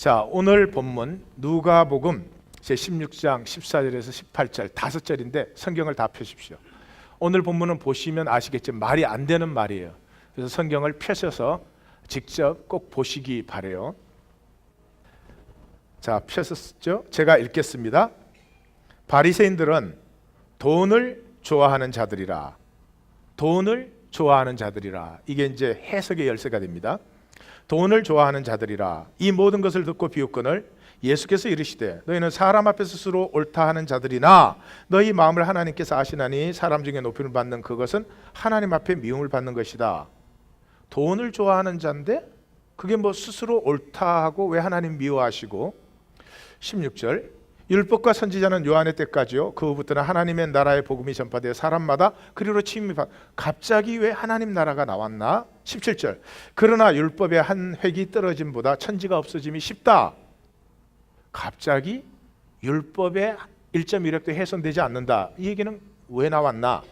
자, 오늘 본문 누가복음 제16장 14절에서 18절 5절인데 성경을 다 펴십시오. 오늘 본문은 보시면 아시겠지만 말이 안 되는 말이에요. 그래서 성경을 펴셔서 직접 꼭 보시기 바래요. 자, 펴셨죠? 제가 읽겠습니다. 바리새인들은 돈을 좋아하는 자들이라. 돈을 좋아하는 자들이라. 이게 이제 해석의 열쇠가 됩니다. 돈을 좋아하는 자들이라. 이 모든 것을 듣고 비웃거늘 예수께서 이르시되 너희는 사람 앞에 스스로 옳다 하는 자들이나 너희 마음을 하나님께서 아시나니 사람 중에 높임을 받는 그것은 하나님 앞에 미움을 받는 것이다. 돈을 좋아하는 자인데 그게 뭐 스스로 옳다 하고 왜 하나님 미워하시고. 16절 율법과 선지자는 요한의 때까지요 그 후부터는 하나님의 나라의 복음이 전파되어 사람마다 그리로 침입한. 갑자기 왜 하나님 나라가 나왔나? 17절 그러나 율법의 한 획이 떨어짐보다 천지가 없어짐이 쉽다. 갑자기 율법의 1.1획도 훼손되지 않는다. 이 얘기는 왜 나왔나?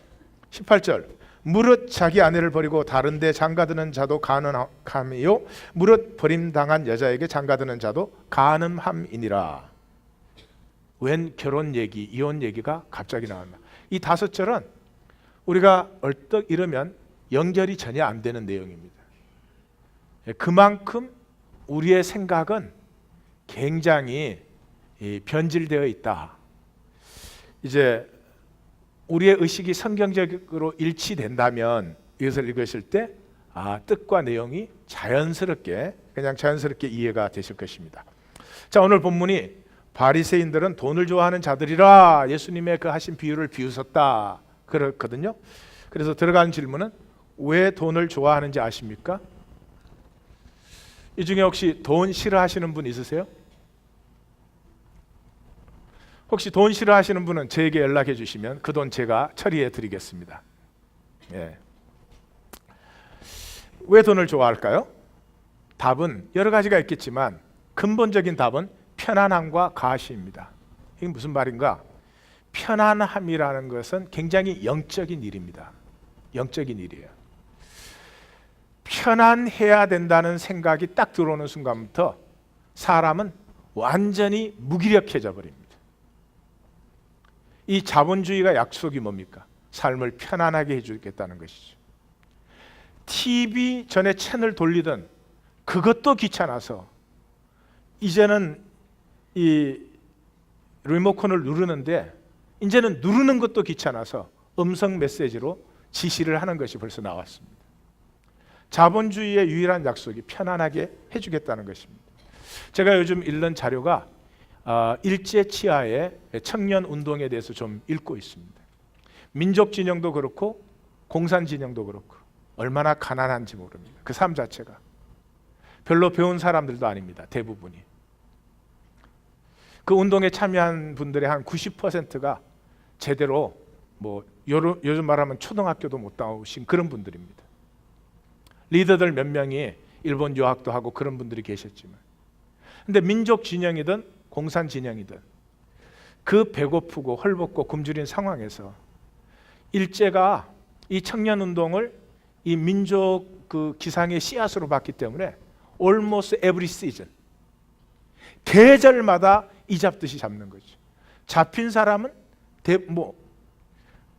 18절 무릇 자기 아내를 버리고 다른 데 장가드는 자도 가늠함이요 무릇 버림당한 여자에게 장가드는 자도 가늠함이니라. 웬 결혼 얘기, 이혼 얘기가 갑자기 나왔나? 이 5절은 우리가 얼떡 이러면 연결이 전혀 안 되는 내용입니다. 그만큼 우리의 생각은 굉장히 변질되어 있다. 이제 우리의 의식이 성경적으로 일치된다면 이것을 읽으실 때 뜻과 내용이 자연스럽게 이해가 되실 것입니다. 자, 오늘 본문이 바리새인들은 돈을 좋아하는 자들이라 예수님의 그 하신 비유를 비웃었다 그렇거든요. 그래서 들어가는 질문은 왜 돈을 좋아하는지 아십니까? 이 중에 혹시 돈 싫어하시는 분 있으세요? 혹시 돈 싫어하시는 분은 저에게 연락해 주시면 그 돈 제가 처리해 드리겠습니다. 예. 왜 돈을 좋아할까요? 답은 여러 가지가 있겠지만 근본적인 답은 편안함과 가시입니다. 이게 무슨 말인가? 편안함이라는 것은 굉장히 영적인 일입니다. 영적인 일이에요. 편안해야 된다는 생각이 딱 들어오는 순간부터 사람은 완전히 무기력해져 버립니다. 이 자본주의가 약속이 뭡니까? 삶을 편안하게 해주겠다는 것이죠. TV 전에 채널 돌리던 그것도 귀찮아서 이제는 이 리모컨을 누르는데 이제는 누르는 것도 귀찮아서 음성 메시지로 지시를 하는 것이 벌써 나왔습니다. 자본주의의 유일한 약속이 편안하게 해주겠다는 것입니다. 제가 요즘 읽는 자료가 일제 치하의 청년 운동에 대해서 좀 읽고 있습니다. 민족 진영도 그렇고 공산 진영도 그렇고 얼마나 가난한지 모릅니다. 그 삶 자체가 별로 배운 사람들도 아닙니다. 대부분이. 그 운동에 참여한 분들의 한 90%가 제대로 요즘 말하면 초등학교도 못 나오신 그런 분들입니다. 리더들 몇 명이 일본 유학도 하고 그런 분들이 계셨지만, 근데 민족 진영이든 공산 진영이든 그 배고프고 헐벗고 굶주린 상황에서 일제가 이 청년 운동을 이 민족 그 기상의 씨앗으로 봤기 때문에 almost every season 계절마다 이 잡듯이 잡는 거죠. 잡힌 사람은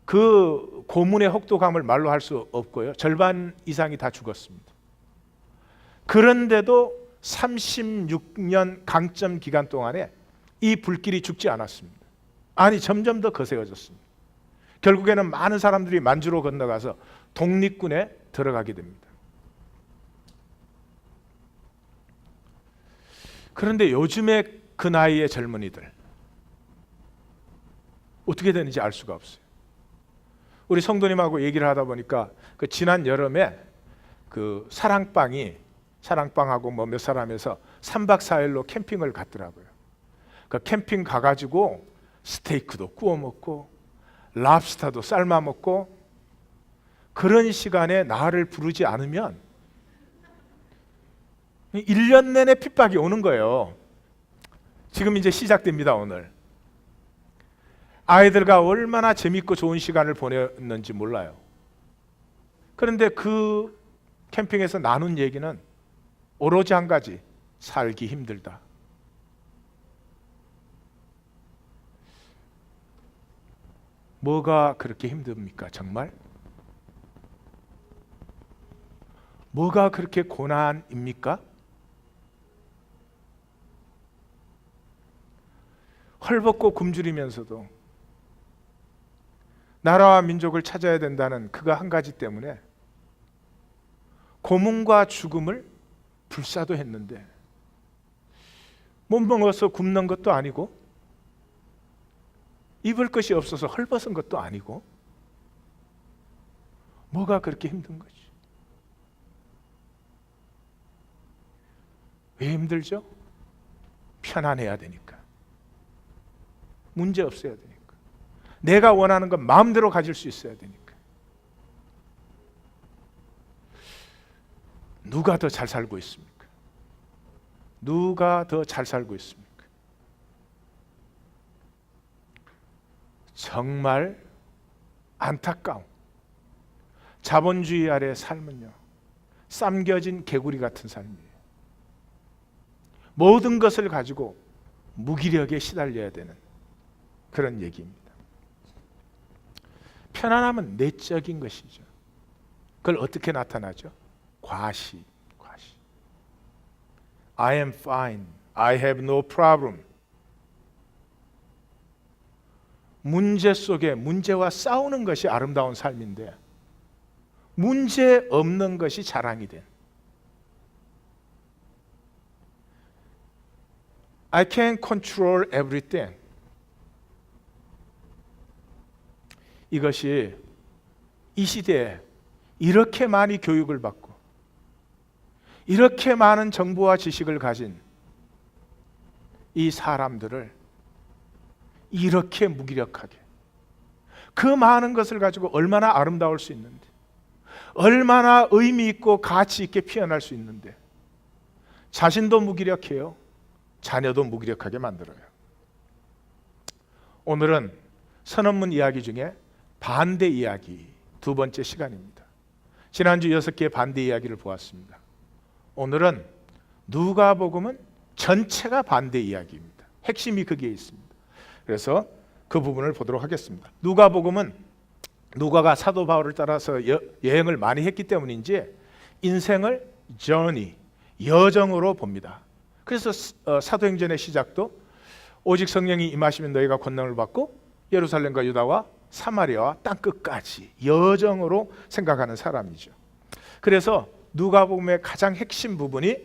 그 고문의 혹독함을 말로 할 수 없고요. 절반 이상이 다 죽었습니다. 그런데도 36년 강점 기간 동안에 이 불길이 죽지 않았습니다. 아니, 점점 더 거세어졌습니다. 결국에는 많은 사람들이 만주로 건너가서 독립군에 들어가게 됩니다. 그런데 요즘에 그 나이의 젊은이들 어떻게 되는지 알 수가 없어요. 우리 성도님하고 얘기를 하다 보니까 그 지난 여름에 그 사랑방하고 몇 사람에서 3박 4일로 캠핑을 갔더라고요. 그 캠핑 가가지고 스테이크도 구워 먹고 랍스타도 삶아 먹고 그런 시간에 나를 부르지 않으면 1년 내내 핍박이 오는 거예요. 지금 이제 시작됩니다. 오늘 아이들과 얼마나 재밌고 좋은 시간을 보냈는지 몰라요. 그런데 그 캠핑에서 나눈 얘기는 오로지 한 가지, 살기 힘들다. 뭐가 그렇게 힘듭니까? 정말? 뭐가 그렇게 고난입니까? 헐벗고 굶주리면서도 나라와 민족을 찾아야 된다는 그가 한 가지 때문에 고문과 죽음을 불사도 했는데, 못 먹어서 굶는 것도 아니고 입을 것이 없어서 헐벗은 것도 아니고, 뭐가 그렇게 힘든 거지? 왜 힘들죠? 편안해야 되니까, 문제 없어야 되니까, 내가 원하는 건 마음대로 가질 수 있어야 되니까. 누가 더 잘 살고 있습니까? 누가 더 잘 살고 있습니까? 정말 안타까운 자본주의 아래 삶은요, 삶겨진 개구리 같은 삶이에요. 모든 것을 가지고 무기력에 시달려야 되는 그런 얘기입니다. 편안함은 내적인 것이죠. 그걸 어떻게 나타나죠? 과시. I am fine. I have no problem. 문제 속에 문제와 싸우는 것이 아름다운 삶인데, 문제 없는 것이 자랑이 된, I can control everything. 이것이 이 시대에 이렇게 많이 교육을 받고 이렇게 많은 정보와 지식을 가진 이 사람들을 이렇게 무기력하게, 그 많은 것을 가지고 얼마나 아름다울 수 있는데, 얼마나 의미 있고 가치 있게 피어날 수 있는데, 자신도 무기력해요. 자녀도 무기력하게 만들어요. 오늘은 선언문 이야기 중에 반대 이야기 두 번째 시간입니다. 지난주 6개의 반대 이야기를 보았습니다. 오늘은 누가복음은 전체가 반대 이야기입니다. 핵심이 거기에 있습니다. 그래서 그 부분을 보도록 하겠습니다. 누가복음은 누가가 사도 바울을 따라서 여행을 많이 했기 때문인지 인생을 journey, 여정으로 봅니다. 그래서 사도행전의 시작도 오직 성령이 임하시면 너희가 권능을 받고 예루살렘과 유다와 사마리아와 땅끝까지 여정으로 생각하는 사람이죠. 그래서 누가복음의 가장 핵심 부분이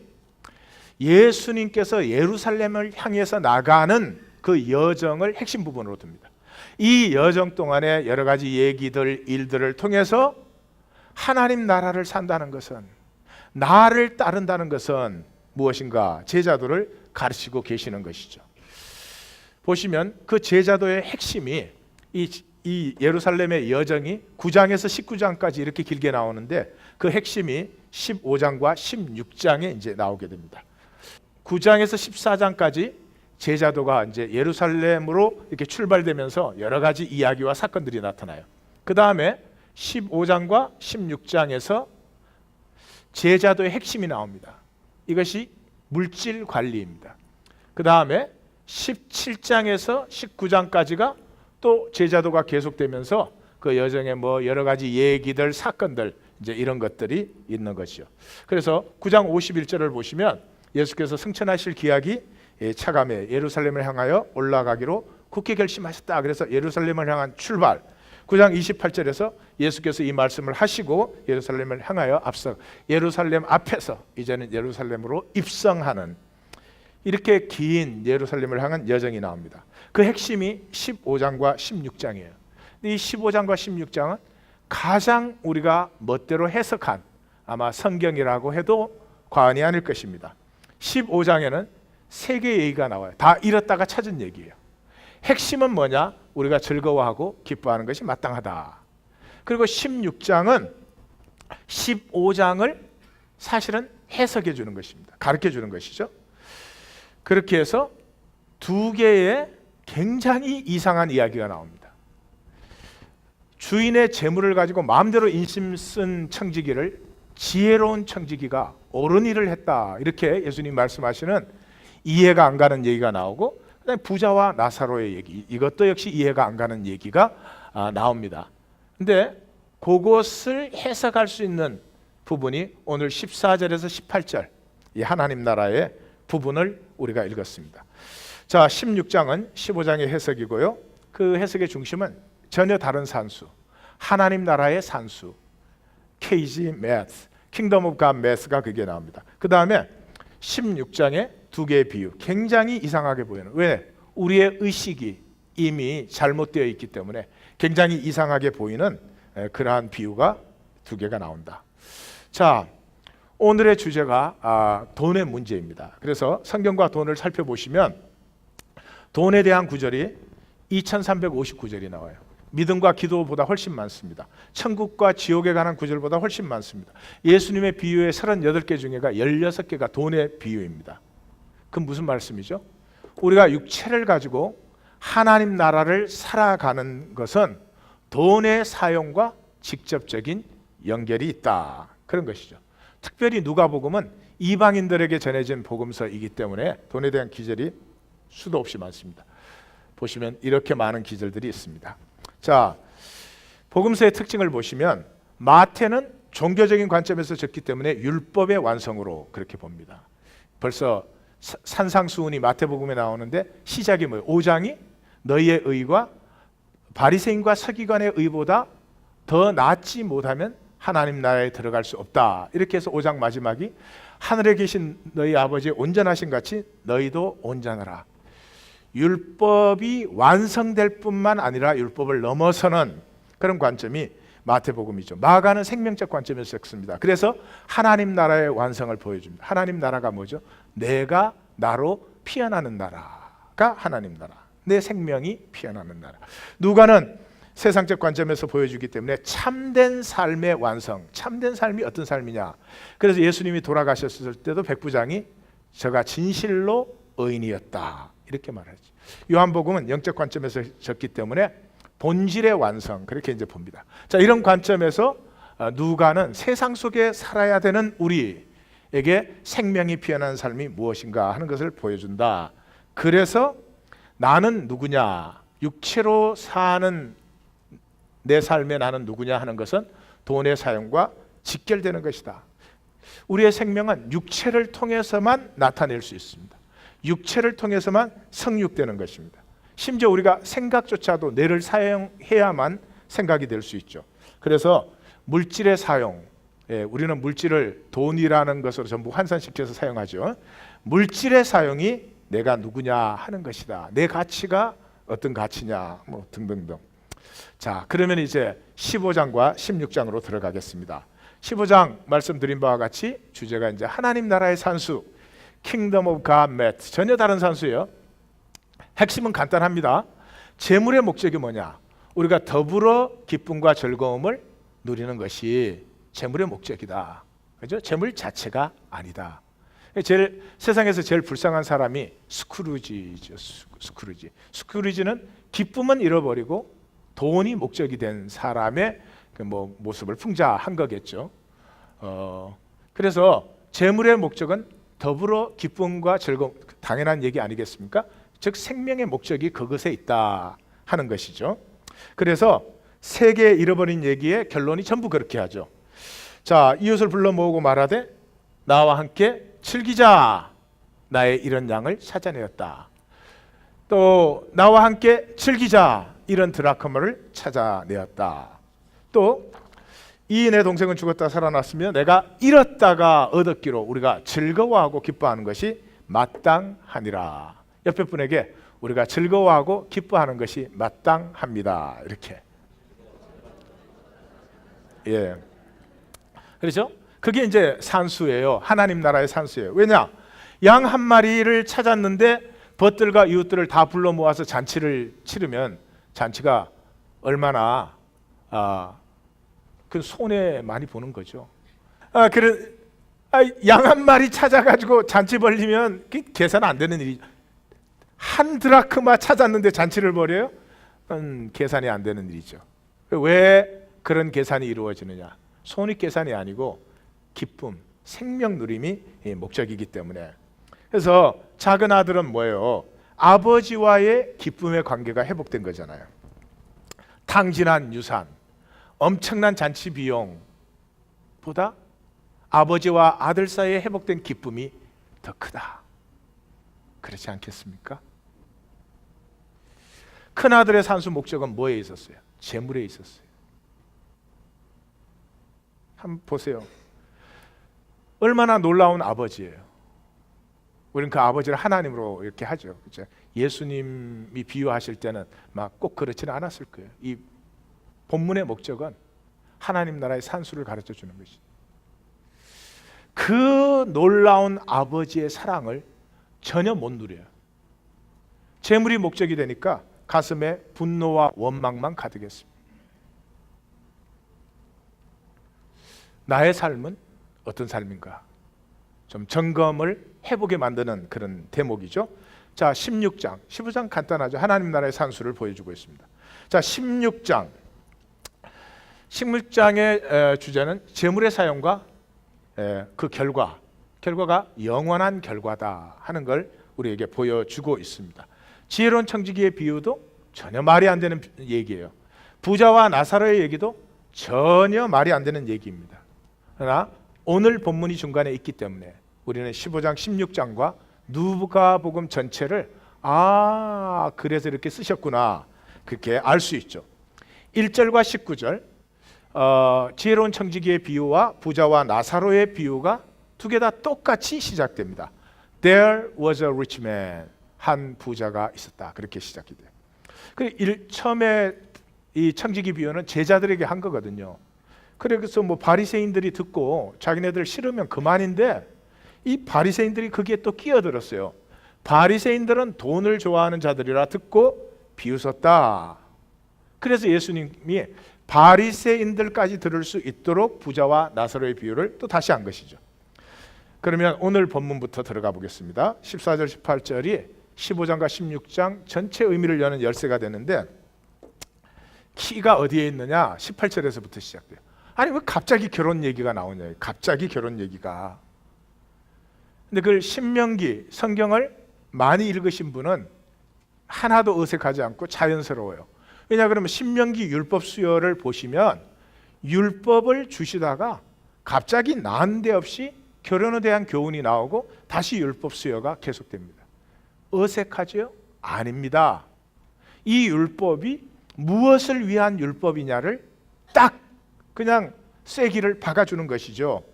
예수님께서 예루살렘을 향해서 나가는 그 여정을 핵심 부분으로 둡니다. 이 여정 동안에 여러 가지 얘기들, 일들을 통해서 하나님 나라를 산다는 것은, 나를 따른다는 것은 무엇인가, 제자도를 가르치고 계시는 것이죠. 보시면 그 제자도의 핵심이 이 예루살렘의 여정이 9장에서 19장까지 이렇게 길게 나오는데, 그 핵심이 15장과 16장에 이제 나오게 됩니다. 9장에서 14장까지 제자도가 이제 예루살렘으로 이렇게 출발되면서 여러 가지 이야기와 사건들이 나타나요. 그 다음에 15장과 16장에서 제자도의 핵심이 나옵니다. 이것이 물질 관리입니다. 그 다음에 17장에서 19장까지가 또 제자도가 계속되면서 그 여정에 뭐 여러 가지 얘기들, 사건들, 이제 이런 것들이 있는 것이죠. 그래서 9장 51절을 보시면 예수께서 승천하실 기약이 차감해 예루살렘을 향하여 올라가기로 굳게 결심하셨다. 그래서 예루살렘을 향한 출발. 9장 28절에서 예수께서 이 말씀을 하시고 예루살렘을 향하여 앞서 예루살렘 앞에서 이제는 예루살렘으로 입성하는, 이렇게 긴 예루살렘을 향한 여정이 나옵니다. 그 핵심이 15장과 16장이에요. 이 15장과 16장은 가장 우리가 멋대로 해석한 아마 성경이라고 해도 과언이 아닐 것입니다. 15장에는 세 개의 얘기가 나와요. 다 잃었다가 찾은 얘기예요. 핵심은 뭐냐? 우리가 즐거워하고 기뻐하는 것이 마땅하다. 그리고 16장은 15장을 사실은 해석해 주는 것입니다. 가르쳐 주는 것이죠. 그렇게 해서 두 개의 굉장히 이상한 이야기가 나옵니다. 주인의 재물을 가지고 마음대로 인심 쓴 청지기를 지혜로운 청지기가 옳은 일을 했다, 이렇게 예수님 말씀하시는 이해가 안 가는 얘기가 나오고, 그다음에 부자와 나사로의 얘기, 이것도 역시 이해가 안 가는 얘기가 나옵니다. 근데 그것을 해석할 수 있는 부분이 오늘 14절에서 18절 이 하나님 나라의 부분을 우리가 읽었습니다. 자, 16장은 15장의 해석이고요. 그 해석의 중심은 전혀 다른 산수, 하나님 나라의 산수, KG Math, Kingdom of God Math가 그게 나옵니다. 그 다음에 16장에 두 개의 비유, 굉장히 이상하게 보이는, 왜? 우리의 의식이 이미 잘못되어 있기 때문에 굉장히 이상하게 보이는 그러한 비유가 두 개가 나온다. 자, 오늘의 주제가 돈의 문제입니다. 그래서 성경과 돈을 살펴보시면 돈에 대한 구절이 2359절이 나와요. 믿음과 기도보다 훨씬 많습니다. 천국과 지옥에 관한 구절보다 훨씬 많습니다. 예수님의 비유의 38개 중에가 16개가 돈의 비유입니다. 그건 무슨 말씀이죠? 우리가 육체를 가지고 하나님 나라를 살아가는 것은 돈의 사용과 직접적인 연결이 있다, 그런 것이죠. 특별히 누가복음은 이방인들에게 전해진 복음서이기 때문에 돈에 대한 기절이 수도 없이 많습니다. 보시면 이렇게 많은 기절들이 있습니다. 자, 복음서의 특징을 보시면 마태는 종교적인 관점에서 적기 때문에 율법의 완성으로 그렇게 봅니다. 벌써 산상수훈이 마태복음에 나오는데 시작이 뭐예요? 5장이 너희의 의가 바리새인과 서기관의 의보다 더 낫지 못하면 하나님 나라에 들어갈 수 없다. 이렇게 해서 5장 마지막이 하늘에 계신 너희 아버지의 온전하신 같이 너희도 온전하라. 율법이 완성될 뿐만 아니라 율법을 넘어서는 그런 관점이 마태복음이죠. 마가는 생명적 관점에서 썼습니다. 그래서 하나님 나라의 완성을 보여줍니다. 하나님 나라가 뭐죠? 내가 나로 피어나는 나라가 하나님 나라, 내 생명이 피어나는 나라. 누가는 세상적 관점에서 보여주기 때문에 참된 삶의 완성, 참된 삶이 어떤 삶이냐. 그래서 예수님이 돌아가셨을 때도 백부장이 저가 진실로 의인이었다, 이렇게 말하지. 요한복음은 영적 관점에서 적기 때문에 본질의 완성, 그렇게 이제 봅니다. 자, 이런 관점에서 누가는 세상 속에 살아야 되는 우리에게 생명이 피어나는 삶이 무엇인가 하는 것을 보여준다. 그래서 나는 누구냐, 육체로 사는 내 삶에 나는 누구냐 하는 것은 돈의 사용과 직결되는 것이다. 우리의 생명은 육체를 통해서만 나타낼 수 있습니다. 육체를 통해서만 성육되는 것입니다. 심지어 우리가 생각조차도 뇌를 사용해야만 생각이 될 수 있죠. 그래서 물질의 사용, 우리는 물질을 돈이라는 것으로 전부 환산시켜서 사용하죠. 물질의 사용이 내가 누구냐 하는 것이다. 내 가치가 어떤 가치냐, 뭐 등등등. 자, 그러면 이제 15장과 16장으로 들어가겠습니다. 15장 말씀드린 바와 같이 주제가 이제 하나님 나라의 산수, Kingdom of God Math, 전혀 다른 산수예요. 핵심은 간단합니다. 재물의 목적이 뭐냐? 우리가 더불어 기쁨과 즐거움을 누리는 것이 재물의 목적이다. 그죠? 재물 자체가 아니다. 세상에서 제일 불쌍한 사람이 스크루지죠. 스크루지는 기쁨은 잃어버리고 돈이 목적이 된 사람의 그 모습을 풍자한 거겠죠. 그래서 재물의 목적은 더불어 기쁨과 즐거움, 당연한 얘기 아니겠습니까? 즉 생명의 목적이 그것에 있다 하는 것이죠. 그래서 세계 잃어버린 얘기의 결론이 전부 그렇게 하죠. 자, 이웃을 불러 모으고 말하되 나와 함께 즐기자. 나의 이런 양을 찾아내었다. 또 나와 함께 즐기자. 이런 드라크마를 찾아내었다. 또 이 내 동생은 죽었다 살아났으며 내가 잃었다가 얻었기로 우리가 즐거워하고 기뻐하는 것이 마땅하니라. 옆에 분에게 우리가 즐거워하고 기뻐하는 것이 마땅합니다. 이렇게. 예. 그렇죠? 그게 이제 산수예요. 하나님 나라의 산수예요. 왜냐? 양 한 마리를 찾았는데 벗들과 이웃들을 다 불러 모아서 잔치를 치르면 잔치가 얼마나 그 손해 많이 보는 거죠. 양 한 마리 찾아가지고 잔치 벌리면 계산 안 되는 일이. 한 드라크마 찾았는데 잔치를 벌여요? 계산이 안 되는 일이죠. 왜 그런 계산이 이루어지느냐? 손익 계산이 아니고 기쁨, 생명 누림이 목적이기 때문에. 그래서 작은 아들은 뭐예요? 아버지와의 기쁨의 관계가 회복된 거잖아요. 황진한 유산, 엄청난 잔치 비용보다 아버지와 아들 사이에 회복된 기쁨이 더 크다. 그렇지 않겠습니까? 큰아들의 산수 목적은 뭐에 있었어요? 재물에 있었어요. 한번 보세요. 얼마나 놀라운 아버지예요. 우리는 그 아버지를 하나님으로 이렇게 하죠. 그렇죠? 예수님이 비유하실 때는 막 꼭 그렇지는 않았을 거예요. 이 본문의 목적은 하나님 나라의 산수를 가르쳐 주는 것이죠. 그 놀라운 아버지의 사랑을 전혀 못 누려요. 재물이 목적이 되니까 가슴에 분노와 원망만 가득했습니다. 나의 삶은 어떤 삶인가? 좀 점검을 해보게 만드는 그런 대목이죠. 자, 16장, 15장 간단하죠. 하나님 나라의 산수를 보여주고 있습니다. 자, 16장의 주제는 재물의 사용과 그 결과가 영원한 결과다 하는 걸 우리에게 보여주고 있습니다. 지혜로운 청지기의 비유도 전혀 말이 안 되는 얘기예요. 부자와 나사로의 얘기도 전혀 말이 안 되는 얘기입니다. 그러나 오늘 본문이 중간에 있기 때문에 우리는 15장, 16장과 누가복음 전체를 그래서 이렇게 쓰셨구나 그렇게 알 수 있죠. 1절과 19절 지혜로운 청지기의 비유와 부자와 나사로의 비유가 두 개 다 똑같이 시작됩니다. There was a rich man. 한 부자가 있었다. 그렇게 시작이 돼요. 처음에 이 청지기 비유는 제자들에게 한 거거든요. 그래서 뭐 바리새인들이 듣고 자기네들 싫으면 그만인데 이 바리새인들이 거기에 또 끼어들었어요. 바리새인들은 돈을 좋아하는 자들이라 듣고 비웃었다. 그래서 예수님이 바리새인들까지 들을 수 있도록 부자와 나사로의 비유를 또 다시 한 것이죠. 그러면 오늘 본문부터 들어가 보겠습니다. 14절 18절이 15장과 16장 전체 의미를 여는 열쇠가 되는데 키가 어디에 있느냐? 18절에서부터 시작돼요. 아니 왜 갑자기 결혼 얘기가 나오냐? 갑자기 결혼 얘기가. 근데 그 신명기 성경을 많이 읽으신 분은 하나도 어색하지 않고 자연스러워요. 왜냐 그러면 신명기 율법 수요를 보시면 율법을 주시다가 갑자기 난데없이 결혼에 대한 교훈이 나오고 다시 율법 수요가 계속됩니다. 어색하죠? 아닙니다. 이 율법이 무엇을 위한 율법이냐를 딱 그냥 쐐기를 박아주는 것이죠.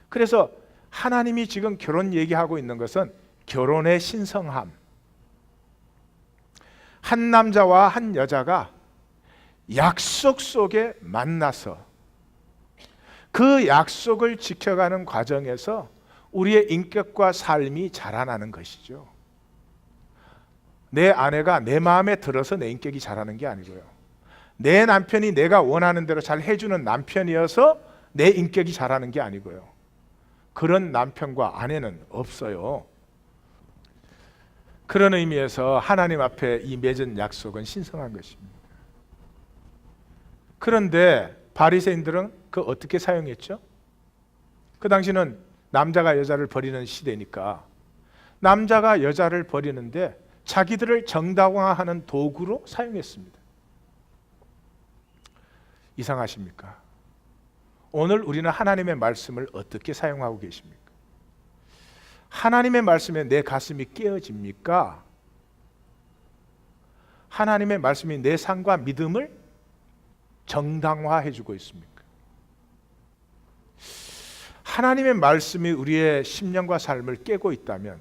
그래서 하나님이 지금 결혼 얘기하고 있는 것은 결혼의 신성함. 한 남자와 한 여자가 약속 속에 만나서 그 약속을 지켜가는 과정에서 우리의 인격과 삶이 자라나는 것이죠. 내 아내가 내 마음에 들어서 내 인격이 자라는 게 아니고요. 내 남편이 내가 원하는 대로 잘 해주는 남편이어서 내 인격이 자라는 게 아니고요. 그런 남편과 아내는 없어요. 그런 의미에서 하나님 앞에 이 맺은 약속은 신성한 것입니다. 그런데 바리새인들은 그 어떻게 사용했죠? 그 당시는 남자가 여자를 버리는 시대니까 남자가 여자를 버리는데 자기들을 정당화하는 도구로 사용했습니다. 이상하십니까? 오늘 우리는 하나님의 말씀을 어떻게 사용하고 계십니까? 하나님의 말씀에 내 가슴이 깨어집니까? 하나님의 말씀이 내 삶과 믿음을 정당화해주고 있습니까? 하나님의 말씀이 우리의 심령과 삶을 깨고 있다면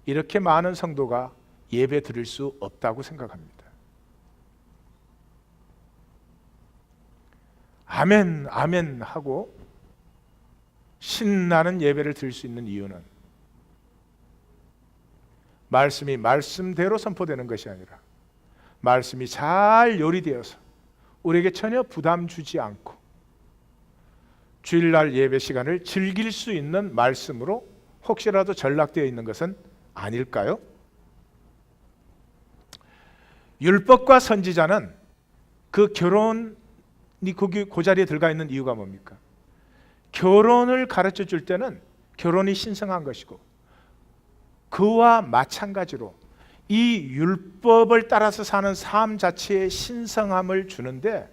이렇게 많은 성도가 예배 드릴 수 없다고 생각합니다. 아멘, 아멘 하고 신나는 예배를 드릴 수 있는 이유는 말씀이 말씀대로 선포되는 것이 아니라 말씀이 잘 요리되어서 우리에게 전혀 부담 주지 않고 주일날 예배 시간을 즐길 수 있는 말씀으로 혹시라도 전락되어 있는 것은 아닐까요? 율법과 선지자는 그 결혼이 그 자리에 들어가 있는 이유가 뭡니까? 결혼을 가르쳐 줄 때는 결혼이 신성한 것이고 그와 마찬가지로 이 율법을 따라서 사는 삶 자체에 신성함을 주는데,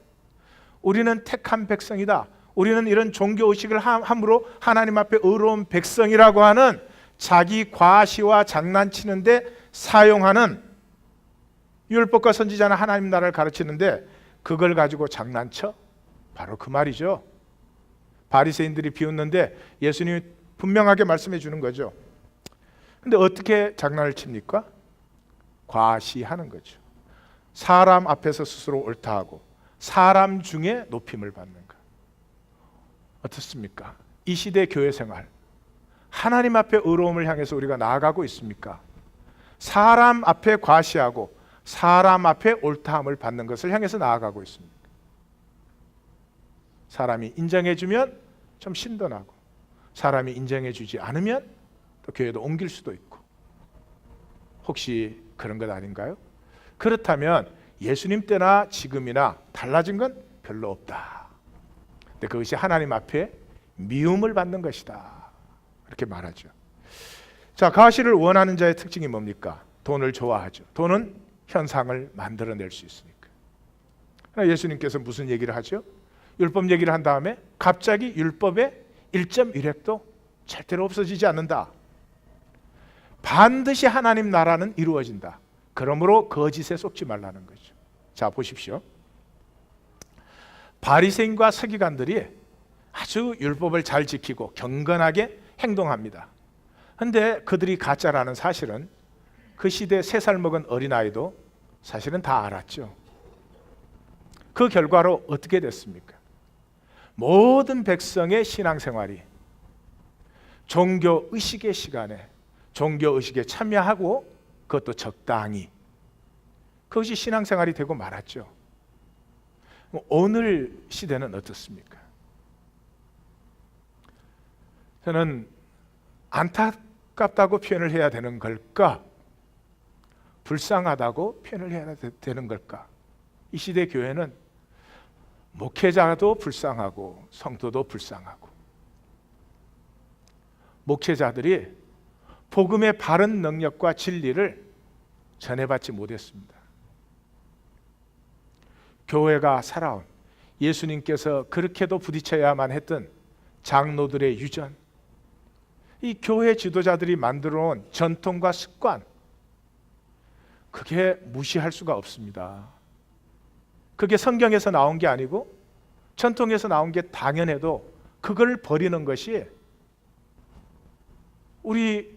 우리는 택한 백성이다, 우리는 이런 종교의식을 함으로 하나님 앞에 의로운 백성이라고 하는 자기 과시와 장난치는데 사용하는, 율법과 선지자는 하나님 나라를 가르치는데 그걸 가지고 장난쳐? 바로 그 말이죠. 바리새인들이 비웃는데 예수님이 분명하게 말씀해 주는 거죠. 근데 어떻게 장난을 칩니까? 과시하는 거죠. 사람 앞에서 스스로 옳다하고 사람 중에 높임을 받는 것. 어떻습니까? 이 시대 교회 생활, 하나님 앞에 의로움을 향해서 우리가 나아가고 있습니까? 사람 앞에 과시하고 사람 앞에 옳다함을 받는 것을 향해서 나아가고 있습니다. 사람이 인정해주면 좀 신도나고, 사람이 인정해주지 않으면 또 교회도 옮길 수도 있고. 혹시 그런 것 아닌가요? 그렇다면 예수님 때나 지금이나 달라진 건 별로 없다. 근데 그것이 하나님 앞에 미움을 받는 것이다, 이렇게 말하죠. 자, 과시를 원하는 자의 특징이 뭡니까? 돈을 좋아하죠. 돈은 현상을 만들어낼 수 있으니까. 그러나 예수님께서 무슨 얘기를 하죠? 율법 얘기를 한 다음에 갑자기 율법의 1.1획도 절대로 없어지지 않는다. 반드시 하나님 나라는 이루어진다. 그러므로 거짓에 속지 말라는 거죠. 자, 보십시오. 바리새인과 서기관들이 아주 율법을 잘 지키고 경건하게 행동합니다. 그런데 그들이 가짜라는 사실은 그 시대 3살 먹은 어린아이도 사실은 다 알았죠. 그 결과로 어떻게 됐습니까? 모든 백성의 신앙생활이 종교의식의 시간에 종교의식에 참여하고, 그것도 적당히, 그것이 신앙생활이 되고 말았죠. 오늘 시대는 어떻습니까? 저는 안타깝다고 표현을 해야 되는 걸까? 불쌍하다고 표현을 해야 되는 걸까? 이 시대 교회는 목회자도 불쌍하고 성도도 불쌍하고, 목회자들이 복음의 바른 능력과 진리를 전해받지 못했습니다. 교회가 살아온, 예수님께서 그렇게도 부딪혀야만 했던 장로들의 유전, 이 교회 지도자들이 만들어 온 전통과 습관, 그게 무시할 수가 없습니다. 그게 성경에서 나온 게 아니고 전통에서 나온 게 당연해도 그걸 버리는 것이, 우리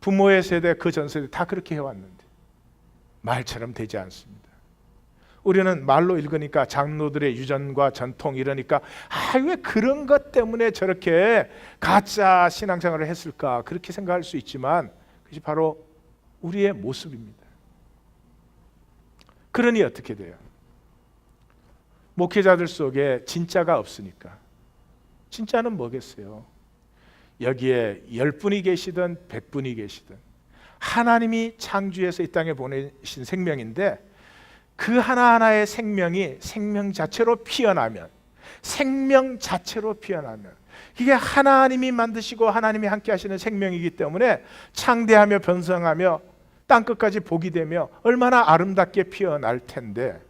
부모의 세대, 그 전 세대 다 그렇게 해왔는데 말처럼 되지 않습니다. 우리는 말로 읽으니까 장로들의 유전과 전통 이러니까 왜 그런 것 때문에 저렇게 가짜 신앙생활을 했을까, 그렇게 생각할 수 있지만 그것이 바로 우리의 모습입니다. 그러니 어떻게 돼요? 목회자들 속에 진짜가 없으니까. 진짜는 뭐겠어요? 여기에 10분이 계시든 100분이 계시든 하나님이 창조해서 이 땅에 보내신 생명인데, 그 하나하나의 생명이 생명 자체로 피어나면, 생명 자체로 피어나면, 이게 하나님이 만드시고 하나님이 함께 하시는 생명이기 때문에 창대하며 번성하며 땅끝까지 복이 되며 얼마나 아름답게 피어날 텐데,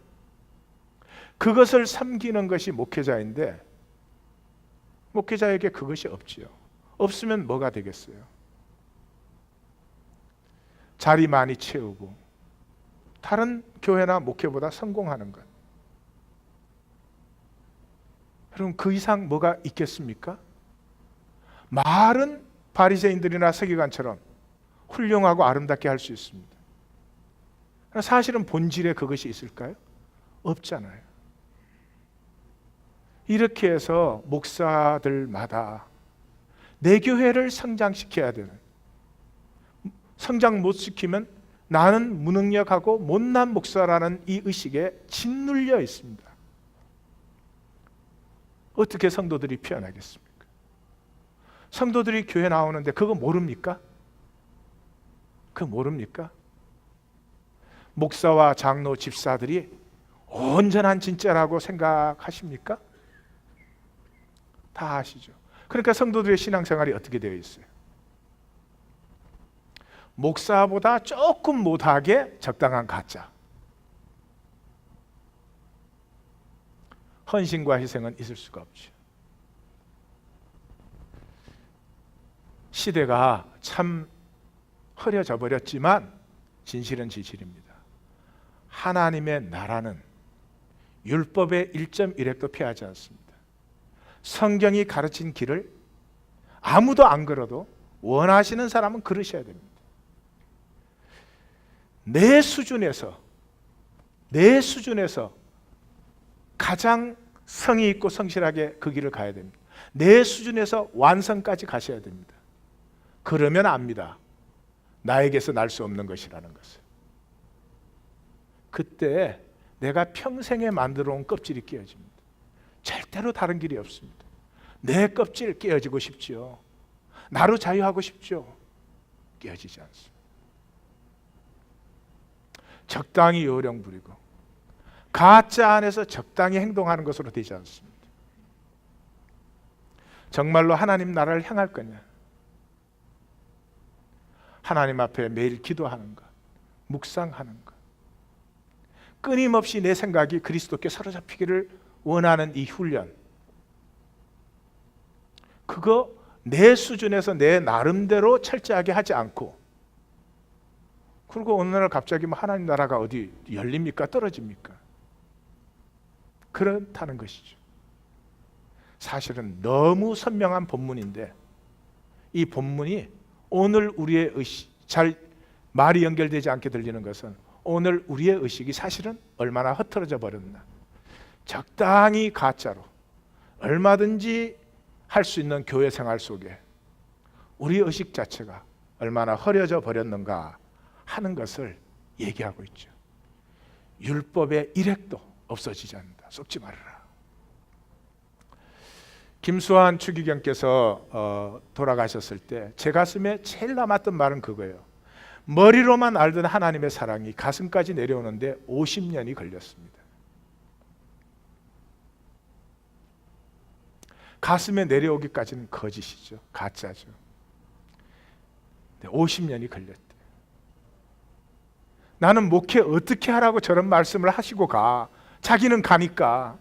그것을 섬기는 것이 목회자인데 목회자에게 그것이 없지요. 없으면 뭐가 되겠어요? 자리 많이 채우고 다른 교회나 목회보다 성공하는 것. 여러분, 그 이상 뭐가 있겠습니까? 말은 바리새인들이나 서기관처럼 훌륭하고 아름답게 할 수 있습니다. 사실은 본질에 그것이 있을까요? 없잖아요. 이렇게 해서 목사들마다 내 교회를 성장시켜야 되는, 성장 못 시키면 나는 무능력하고 못난 목사라는 이 의식에 짓눌려 있습니다. 어떻게 성도들이 피어나겠습니까? 성도들이 교회 나오는데 그거 모릅니까? 그거 모릅니까? 목사와 장로, 집사들이 온전한 진짜라고 생각하십니까? 다 아시죠. 그러니까 성도들의 신앙생활이 어떻게 되어 있어요? 목사보다 조금 못하게 적당한 가짜. 헌신과 희생은 있을 수가 없죠. 시대가 참 흐려져 버렸지만 진실은 진실입니다. 하나님의 나라는 율법의 1.1획도 피하지 않습니다. 성경이 가르친 길을 아무도 안 걸어도 원하시는 사람은 걸으셔야 됩니다. 내 수준에서 가장 성의 있고 성실하게 그 길을 가야 됩니다. 내 수준에서 완성까지 가셔야 됩니다. 그러면 압니다. 나에게서 날 수 없는 것이라는 것을. 그때 내가 평생에 만들어 온 껍질이 깨어집니다. 절대로 다른 길이 없습니다. 내 껍질 깨어지고 싶지요. 나로 자유하고 싶죠. 깨어지지 않습니다. 적당히 요령 부리고 가짜 안에서 적당히 행동하는 것으로 되지 않습니다. 정말로 하나님 나라를 향할 거냐? 하나님 앞에 매일 기도하는 것, 묵상하는 것, 끊임없이 내 생각이 그리스도께 사로잡히기를 원하는 이 훈련, 그거 내 수준에서 내 나름대로 철저하게 하지 않고, 그리고 어느 날 갑자기 뭐 하나님 나라가 어디 열립니까? 떨어집니까? 그렇다는 것이죠. 사실은 너무 선명한 본문인데 이 본문이 오늘 우리의 의식, 잘 말이 연결되지 않게 들리는 것은 오늘 우리의 의식이 사실은 얼마나 흐트러져 버렸나. 적당히 가짜로 얼마든지 할 수 있는 교회 생활 속에 우리 의식 자체가 얼마나 흐려져 버렸는가 하는 것을 얘기하고 있죠. 율법의 일획도 없어지지 않는다. 속지 말아라. 김수환 추기경께서 돌아가셨을 때 제 가슴에 제일 남았던 말은 그거예요. 머리로만 알던 하나님의 사랑이 가슴까지 내려오는데 50년이 걸렸습니다. 가슴에 내려오기까지는 거짓이죠. 가짜죠. 50년이 걸렸대. 나는 목회 어떻게 하라고 저런 말씀을 하시고 가. 자기는 가니까.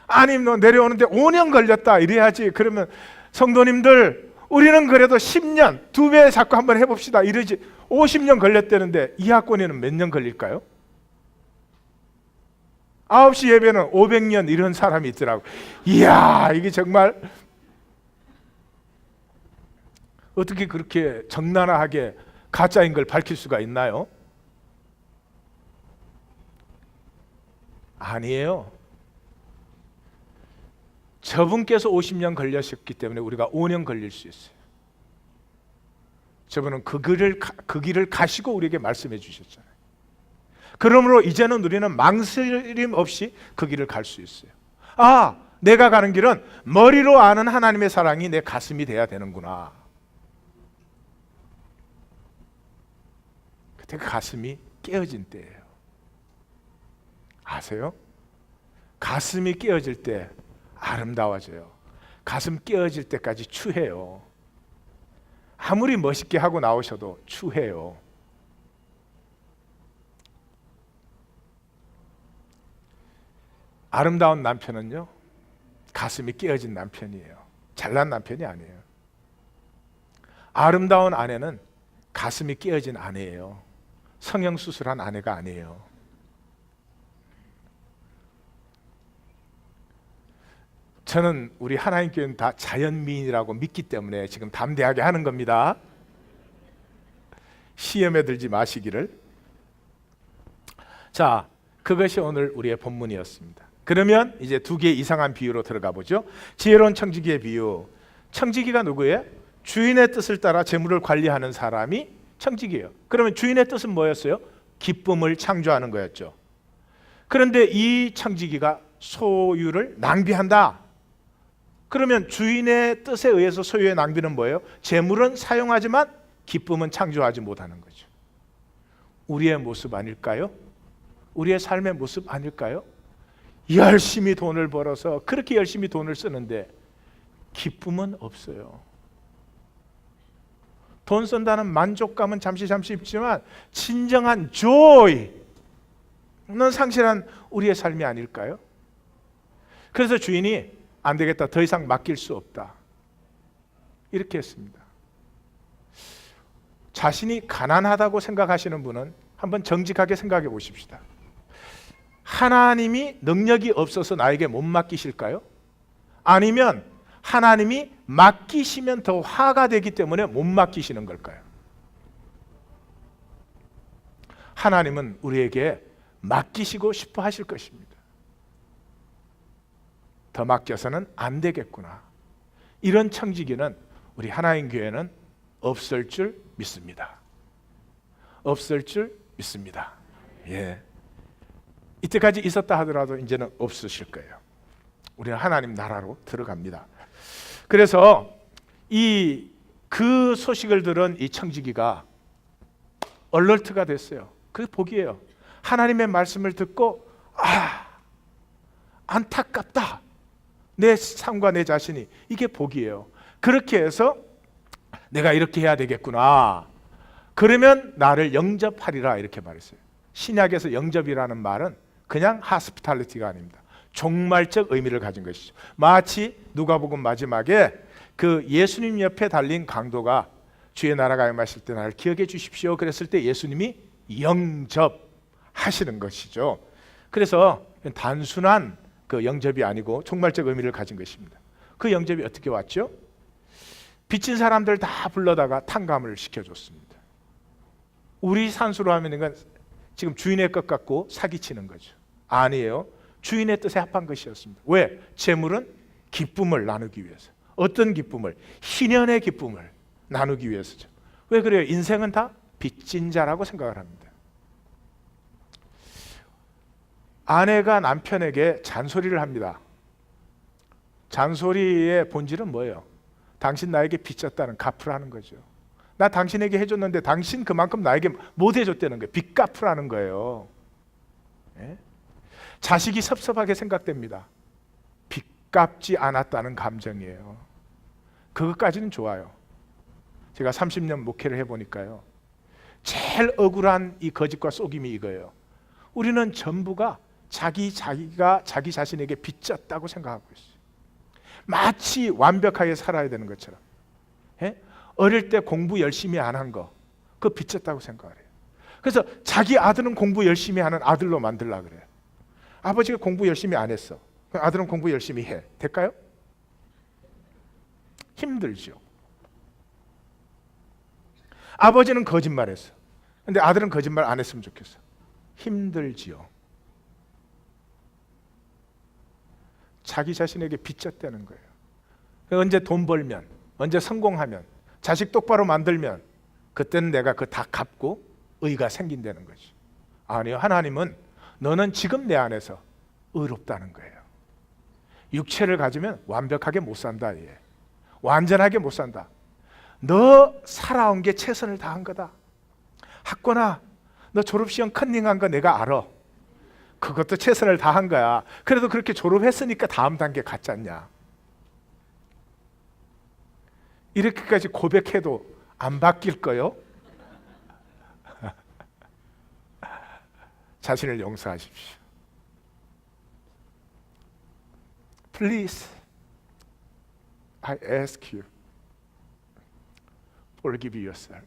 아니 너 내려오는데 5년 걸렸다 이래야지. 그러면 성도님들 우리는 그래도 10년 2배 자꾸 한번 해봅시다 이러지. 50년 걸렸다는데 이하권에는 몇 년 걸릴까요? 9시 예배는 500년 이런 사람이 있더라고. 이야 이게 정말 어떻게 그렇게 적나라하게 가짜인 걸 밝힐 수가 있나요? 아니에요. 저분께서 50년 걸리셨기 때문에 우리가 5년 걸릴 수 있어요. 저분은 그 길을 가시고 우리에게 말씀해 주셨잖아요. 그러므로 이제는 우리는 망설임 없이 그 길을 갈 수 있어요. 아, 내가 가는 길은 머리로 아는 하나님의 사랑이 내 가슴이 돼야 되는구나. 그때 그 가슴이 깨어진 때예요. 아세요? 가슴이 깨어질 때 아름다워져요. 가슴 깨어질 때까지 추해요. 아무리 멋있게 하고 나오셔도 추해요. 아름다운 남편은요, 가슴이 깨어진 남편이에요. 잘난 남편이 아니에요. 아름다운 아내는 가슴이 깨어진 아내예요. 성형수술한 아내가 아니에요. 저는 우리 하나님 교회는 다 자연미인이라고 믿기 때문에 지금 담대하게 하는 겁니다. 시험에 들지 마시기를. 자, 그것이 오늘 우리의 본문이었습니다. 그러면 이제 두 개의 이상한 비유로 들어가 보죠. 지혜로운 청지기의 비유. 청지기가 누구예요? 주인의 뜻을 따라 재물을 관리하는 사람이 청지기예요. 그러면 주인의 뜻은 뭐였어요? 기쁨을 창조하는 거였죠. 그런데 이 청지기가 소유를 낭비한다. 그러면 주인의 뜻에 의해서 소유의 낭비는 뭐예요? 재물은 사용하지만 기쁨은 창조하지 못하는 거죠. 우리의 모습 아닐까요? 우리의 삶의 모습 아닐까요? 열심히 돈을 벌어서 그렇게 열심히 돈을 쓰는데 기쁨은 없어요. 돈 쓴다는 만족감은 잠시 있지만 진정한 joy는 상실한 우리의 삶이 아닐까요? 그래서 주인이 안 되겠다, 더 이상 맡길 수 없다, 이렇게 했습니다. 자신이 가난하다고 생각하시는 분은 한번 정직하게 생각해 보십시다. 하나님이 능력이 없어서 나에게 못 맡기실까요? 아니면 하나님이 맡기시면 더 화가 되기 때문에 못 맡기시는 걸까요? 하나님은 우리에게 맡기시고 싶어 하실 것입니다. 더 맡겨서는 안 되겠구나, 이런 청지기는 우리 하나님 교회는 없을 줄 믿습니다. 없을 줄 믿습니다. 예. 이때까지 있었다 하더라도 이제는 없으실 거예요. 우리는 하나님 나라로 들어갑니다. 그래서 그 소식을 들은 이 청지기가 얼럴트가 됐어요. 그게 복이에요. 하나님의 말씀을 듣고 안타깝다, 내 삶과 내 자신이, 이게 복이에요. 그렇게 해서 내가 이렇게 해야 되겠구나, 그러면 나를 영접하리라, 이렇게 말했어요. 신약에서 영접이라는 말은 그냥 하스피탈리티가 아닙니다. 종말적 의미를 가진 것이죠. 마치 누가복음 마지막에 그 예수님 옆에 달린 강도가 주의 나라가 임하실 때 나를 기억해 주십시오 그랬을 때 예수님이 영접하시는 것이죠. 그래서 단순한 그 영접이 아니고 종말적 의미를 가진 것입니다. 그 영접이 어떻게 왔죠? 빚진 사람들 다 불러다가 탕감을 시켜줬습니다. 우리 산수로 하면 이건 지금 주인의 것 같고 사기치는 거죠. 아니에요. 주인의 뜻에 합한 것이었습니다. 왜? 재물은 기쁨을 나누기 위해서. 어떤 기쁨을? 희년의 기쁨을 나누기 위해서죠. 왜 그래요? 인생은 다 빚진 자라고 생각을 합니다. 아내가 남편에게 잔소리를 합니다. 잔소리의 본질은 뭐예요? 당신 나에게 빚졌다는, 갚으라는 거죠. 나 당신에게 해줬는데 당신 그만큼 나에게 못 해줬다는 거예요. 빚 갚으라는 거예요. 예? 자식이 섭섭하게 생각됩니다. 빚 갚지 않았다는 감정이에요. 그것까지는 좋아요. 제가 30년 목회를 해보니까요, 제일 억울한 이 거짓과 속임이 이거예요. 우리는 전부가 자기가 자기 자신에게 빚졌다고 생각하고 있어요. 마치 완벽하게 살아야 되는 것처럼. 예? 어릴 때 공부 열심히 안 한 거, 그거 빚졌다고 생각을 해요. 그래서 자기 아들은 공부 열심히 하는 아들로 만들려고 그래요. 아버지가 공부 열심히 안 했어, 그럼 아들은 공부 열심히 해. 될까요? 힘들죠. 아버지는 거짓말했어, 근데 아들은 거짓말 안 했으면 좋겠어. 힘들지요. 자기 자신에게 빚졌다는 거예요. 언제 돈 벌면, 언제 성공하면, 자식 똑바로 만들면 그때는 내가 그거 다 갚고 의가 생긴다는 거지. 아니요, 하나님은 너는 지금 내 안에서 의롭다는 거예요. 육체를 가지면 완벽하게 못 산다, 얘. 완전하게 못 산다. 너 살아온 게 최선을 다한 거다. 학권아, 너 졸업시험 컨닝한 거 내가 알아. 그것도 최선을 다한 거야. 그래도 그렇게 졸업했으니까 다음 단계 갔지 않냐. 이렇게까지 고백해도 안 바뀔 거요? 자신을 용서하십시오. Please, I ask you, forgive yourself.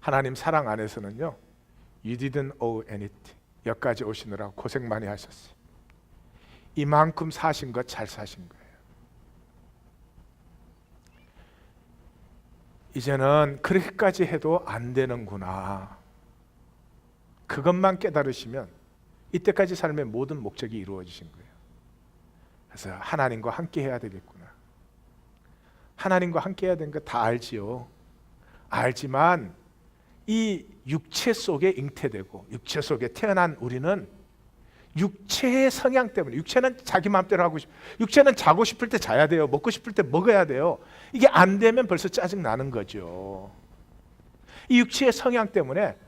하나님 사랑 안에서는요, You didn't owe anything. 여기까지 오시느라고 고생 많이 하셨어요. 이만큼 사신 것 잘 사신 거예요. 이제는 그렇게까지 해도 안 되는구나, 그것만 깨달으시면 이때까지 삶의 모든 목적이 이루어지신 거예요. 그래서 하나님과 함께 해야 되겠구나. 하나님과 함께 해야 되는 거 다 알지요. 알지만 이 육체 속에 잉태되고 육체 속에 태어난 우리는 육체의 성향 때문에, 육체는 자기 마음대로 하고 육체는 자고 싶을 때 자야 돼요. 먹고 싶을 때 먹어야 돼요. 이게 안 되면 벌써 짜증 나는 거죠. 이 육체의 성향 때문에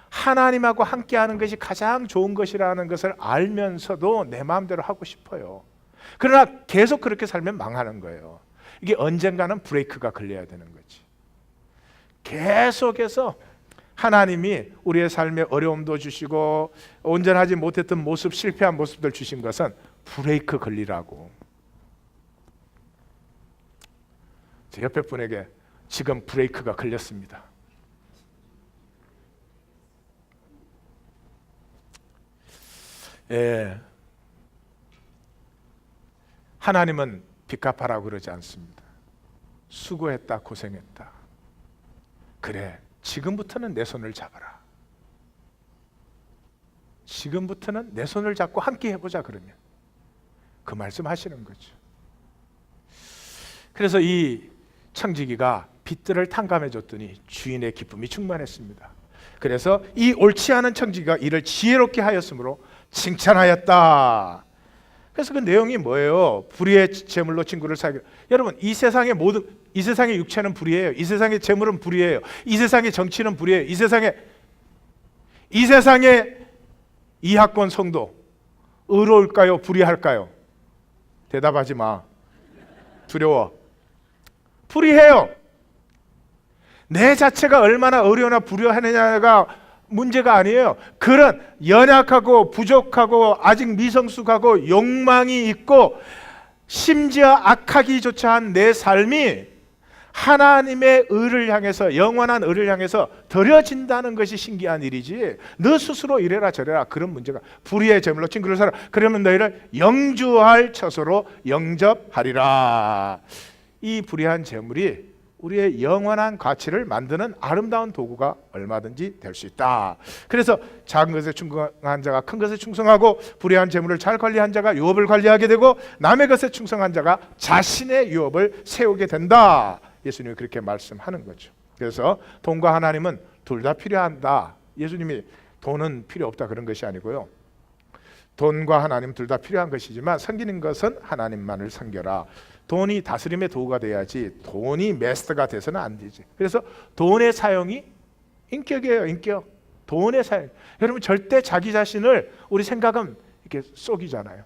하나님하고 함께하는 것이 가장 좋은 것이라는 것을 알면서도 내 마음대로 하고 싶어요. 그러나 계속 그렇게 살면 망하는 거예요. 이게 언젠가는 브레이크가 걸려야 되는 거지. 계속해서 하나님이 우리의 삶에 어려움도 주시고 온전하지 못했던 모습, 실패한 모습들 주신 것은 브레이크 걸리라고. 제 옆에 분에게 지금 브레이크가 걸렸습니다. 예. 하나님은 빚 갚아라고 그러지 않습니다. 수고했다, 고생했다. 그래, 지금부터는 내 손을 잡아라. 지금부터는 내 손을 잡고 함께 해보자. 그러면 그 말씀 하시는 거죠. 그래서 이 청지기가 빚들을 탕감해 줬더니 주인의 기쁨이 충만했습니다. 그래서 이 옳지 않은 청지기가 이를 지혜롭게 하였으므로 칭찬하였다. 그래서 그 내용이 뭐예요? 불의의 재물로 친구를 사귀. 여러분, 이 세상의 육체는 불의예요. 이 세상의 재물은 불의예요. 이 세상의 정치는 불의예요. 이 세상의 이학권 성도 의로울까요? 불의할까요? 대답하지 마. 두려워. 불의해요. 내 자체가 얼마나 어려우나 불효하느냐가 문제가 아니에요. 그런 연약하고 부족하고 아직 미성숙하고 욕망이 있고 심지어 악하기조차 한 내 삶이 하나님의 의를 향해서, 영원한 의를 향해서 드려진다는 것이 신기한 일이지, 너 스스로 이래라 저래라 그런 문제가. 불의의 제물로 친구를 사라. 그러면 너희를 영주할 처소로 영접하리라. 이 불의한 제물이 우리의 영원한 가치를 만드는 아름다운 도구가 얼마든지 될 수 있다. 그래서 작은 것에 충성한 자가 큰 것에 충성하고, 불의한 재물을 잘 관리한 자가 유업을 관리하게 되고, 남의 것에 충성한 자가 자신의 유업을 세우게 된다. 예수님이 그렇게 말씀하는 거죠. 그래서 돈과 하나님은 둘 다 필요한다. 예수님이 돈은 필요 없다 그런 것이 아니고요. 돈과 하나님 둘 다 필요한 것이지만 섬기는 것은 하나님만을 섬겨라. 돈이 다스림의 도구가 돼야지 돈이 마스터가 돼서는 안 되지. 그래서 돈의 사용이 인격이에요. 인격. 돈의 사용. 여러분, 절대 자기 자신을, 우리 생각은 이렇게 쏘기잖아요.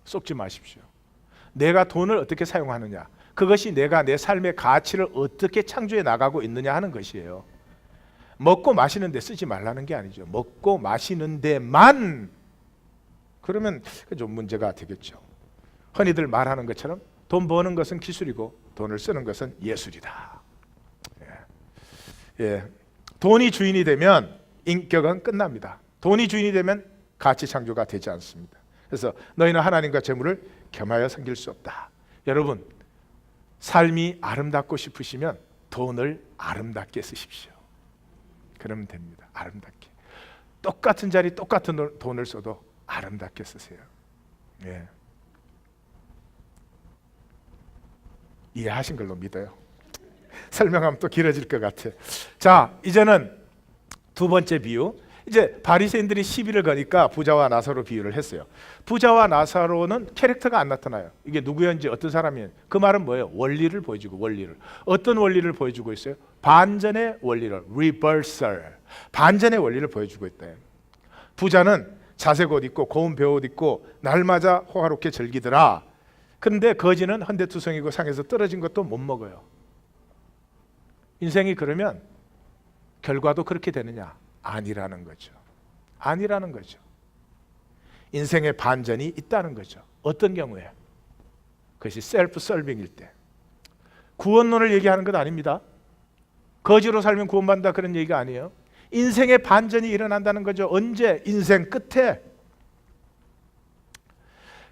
쏘지 마십시오. 내가 돈을 어떻게 사용하느냐, 그것이 내가 내 삶의 가치를 어떻게 창조해 나가고 있느냐 하는 것이에요. 먹고 마시는 데 쓰지 말라는 게 아니죠. 먹고 마시는 데만, 그러면 좀 문제가 되겠죠. 흔히들 말하는 것처럼 돈 버는 것은 기술이고 돈을 쓰는 것은 예술이다. 예. 돈이 주인이 되면 인격은 끝납니다. 돈이 주인이 되면 가치 창조가 되지 않습니다. 그래서 너희는 하나님과 재물을 겸하여 섬길 수 없다. 여러분, 삶이 아름답고 싶으시면 돈을 아름답게 쓰십시오. 그러면 됩니다. 아름답게. 똑같은 자리 똑같은 돈을 써도 아름답게 쓰세요. 예. 이해하신 걸로 믿어요. 설명하면 또 길어질 것 같아. 자, 이제는 두 번째 비유. 이제 바리새인들이 시비를 거니까 부자와 나사로 비유를 했어요. 부자와 나사로는 캐릭터가 안 나타나요. 이게 누구였는지, 어떤 사람이었는지. 그 말은 뭐예요? 원리를 보여주고, 원리를. 어떤 원리를 보여주고 있어요? 반전의 원리를, reversal. 반전의 원리를 보여주고 있다. 부자는 자색 옷 입고 고운 배옷 입고 날마다 호화롭게 즐기더라. 그런데 거지는 헌데투성이고 상에서 떨어진 것도 못 먹어요. 인생이 그러면 결과도 그렇게 되느냐? 아니라는 거죠. 아니라는 거죠. 인생의 반전이 있다는 거죠. 어떤 경우에? 그것이 셀프 서빙일 때. 구원론을 얘기하는 것 아닙니다. 거지로 살면 구원받는다 그런 얘기가 아니에요. 인생의 반전이 일어난다는 거죠. 언제? 인생 끝에.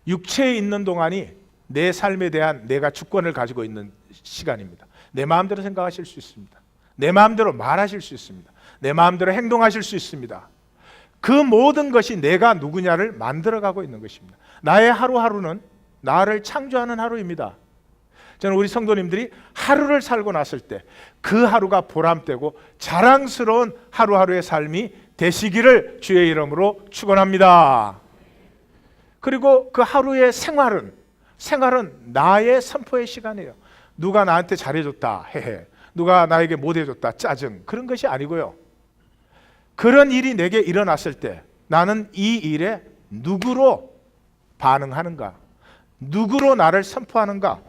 육체에 있는 동안이 내 삶에 대한 내가 주권을 가지고 있는 시간입니다. 내 마음대로 생각하실 수 있습니다. 내 마음대로 말하실 수 있습니다. 내 마음대로 행동하실 수 있습니다. 그 모든 것이 내가 누구냐를 만들어가고 있는 것입니다. 나의 하루하루는 나를 창조하는 하루입니다. 저는 우리 성도님들이 하루를 살고 났을 때 그 하루가 보람되고 자랑스러운 하루하루의 삶이 되시기를 주의 이름으로 축원합니다. 그리고 그 하루의 생활은 나의 선포의 시간이에요. 누가 나한테 잘해줬다, 헤헤. 누가 나에게 못해줬다, 짜증. 그런 것이 아니고요. 그런 일이 내게 일어났을 때 나는 이 일에 누구로 반응하는가, 누구로 나를 선포하는가,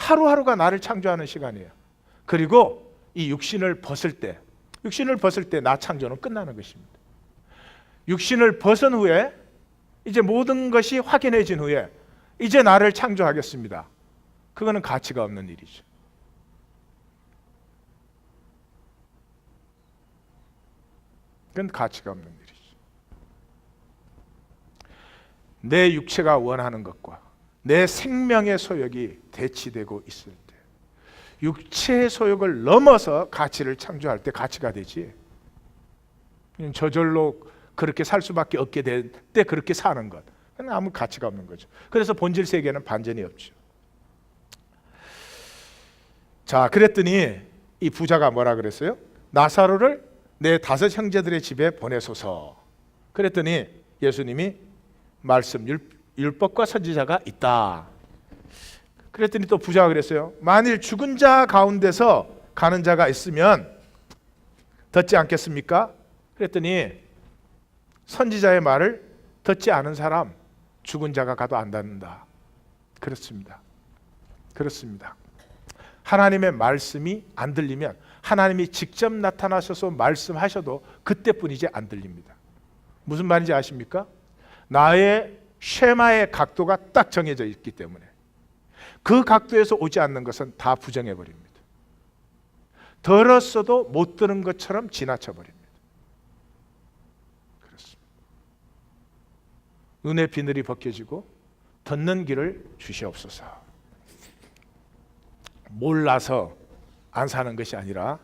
하루하루가 나를 창조하는 시간이에요. 그리고 이 육신을 벗을 때 나 창조는 끝나는 것입니다. 육신을 벗은 후에 이제 모든 것이 확인해진 후에 이제 나를 창조하겠습니다. 그거는 가치가 없는 일이죠. 그건 가치가 없는 일이죠. 내 육체가 원하는 것과 내 생명의 소욕이 대치되고 있을 때, 육체의 소욕을 넘어서 가치를 창조할 때 가치가 되지, 저절로 그렇게 살 수밖에 없게 될 때 그렇게 사는 것, 그건 아무 가치가 없는 거죠. 그래서 본질 세계는 반전이 없죠. 자, 그랬더니 이 부자가 뭐라 그랬어요? 나사로를 내 5 형제들의 집에 보내소서. 그랬더니 예수님이 말씀, 율법과 선지자가 있다. 그랬더니 또 부자가 그랬어요. 만일 죽은 자 가운데서 가는 자가 있으면 듣지 않겠습니까? 그랬더니 선지자의 말을 듣지 않은 사람, 죽은 자가 가도 안 닫는다. 그렇습니다. 그렇습니다. 하나님의 말씀이 안 들리면, 하나님이 직접 나타나셔서 말씀하셔도 그때뿐이지 안 들립니다. 무슨 말인지 아십니까? 나의 쉐마의 각도가 딱 정해져 있기 때문에 그 각도에서 오지 않는 것은 다 부정해 버립니다. 들었어도 못 들은 것처럼 지나쳐 버립니다. 그렇습니다. 눈의 비늘이 벗겨지고 듣는 길을 주시옵소서. 몰라서 안 사는 것이 아니라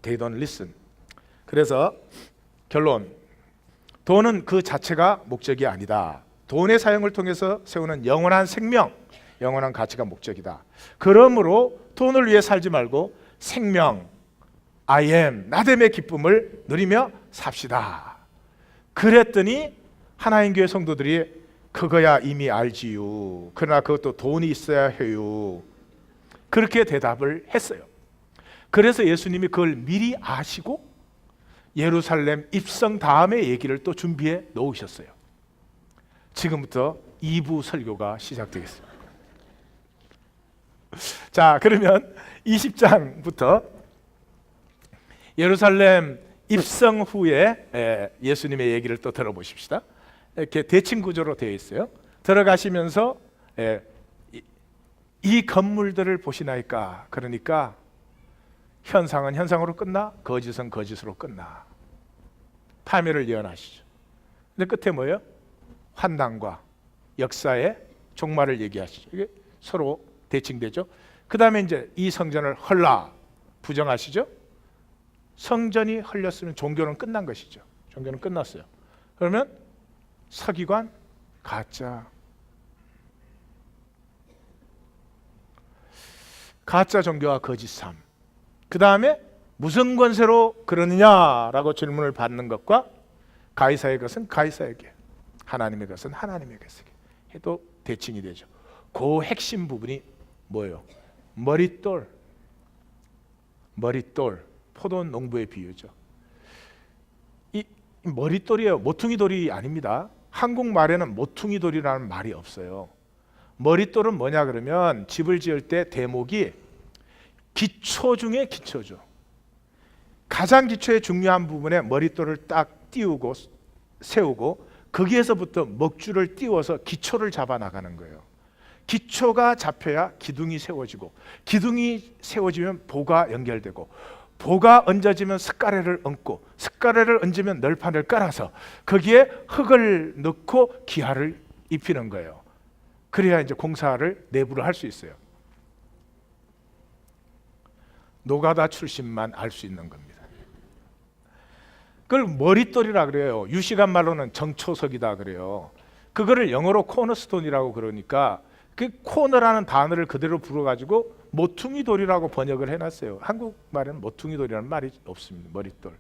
they don't listen. 그래서 결론, 돈은 그 자체가 목적이 아니다. 돈의 사용을 통해서 세우는 영원한 생명, 영원한 가치가 목적이다. 그러므로 돈을 위해 살지 말고 생명, I am, 나됨의 기쁨을 누리며 삽시다. 그랬더니 하나님 교회 성도들이 그거야 이미 알지요. 그러나 그것도 돈이 있어야 해요. 그렇게 대답을 했어요. 그래서 예수님이 그걸 미리 아시고 예루살렘 입성 다음에 얘기를 또 준비해 놓으셨어요. 지금부터 2부 설교가 시작되겠습니다. 자, 그러면 20장부터 예루살렘 입성 후에 예수님의 얘기를 또 들어보십시다. 이렇게 대칭 구조로 되어 있어요. 들어가시면서 이 건물들을 보시나이까. 그러니까 현상은 현상으로 끝나, 거짓은 거짓으로 끝나. 파멸을 예언하시죠. 근데 끝에 뭐예요? 환난과 역사의 종말을 얘기하시죠. 이게 서로 대칭되죠. 그 다음에 이제 이 성전을 헐라, 부정하시죠. 성전이 헐렸으면 종교는 끝난 것이죠. 종교는 끝났어요. 그러면 서기관 가짜, 가짜 종교와 거짓 삶. 그 다음에 무슨 권세로 그러느냐라고 질문을 받는 것과 가이사의 것은 가이사에게, 하나님의 것은 하나님의 것에게 해도 대칭이 되죠. 그 핵심 부분이 뭐예요? 머릿돌, 포도 농부의 비유죠. 이 머릿돌이에요. 모퉁이돌이 아닙니다. 한국말에는 모퉁이돌이라는 말이 없어요. 머릿돌은 뭐냐 그러면 집을 지을 때 대목이 기초 중에 기초죠. 가장 기초의 중요한 부분에 머릿돌을 딱 띄우고 세우고 거기에서부터 먹줄을 띄워서 기초를 잡아 나가는 거예요. 기초가 잡혀야 기둥이 세워지고, 기둥이 세워지면 보가 연결되고, 보가 얹어지면 슥가래를 얹고, 슥가래를 얹으면 널판을 깔아서 거기에 흙을 넣고 기하를 입히는 거예요. 그래야 이제 공사를 내부로 할 수 있어요. 노가다 출신만 알 수 있는 겁니다. 그걸 머릿돌이라 그래요. 유시간 말로는 정초석이다 그래요. 그거를 영어로 코너스톤이라고 그러니까 그 코너라는 단어를 그대로 불어가지고 모퉁이돌이라고 번역을 해놨어요. 한국말에는 모퉁이돌이라는 말이 없습니다. 머릿돌.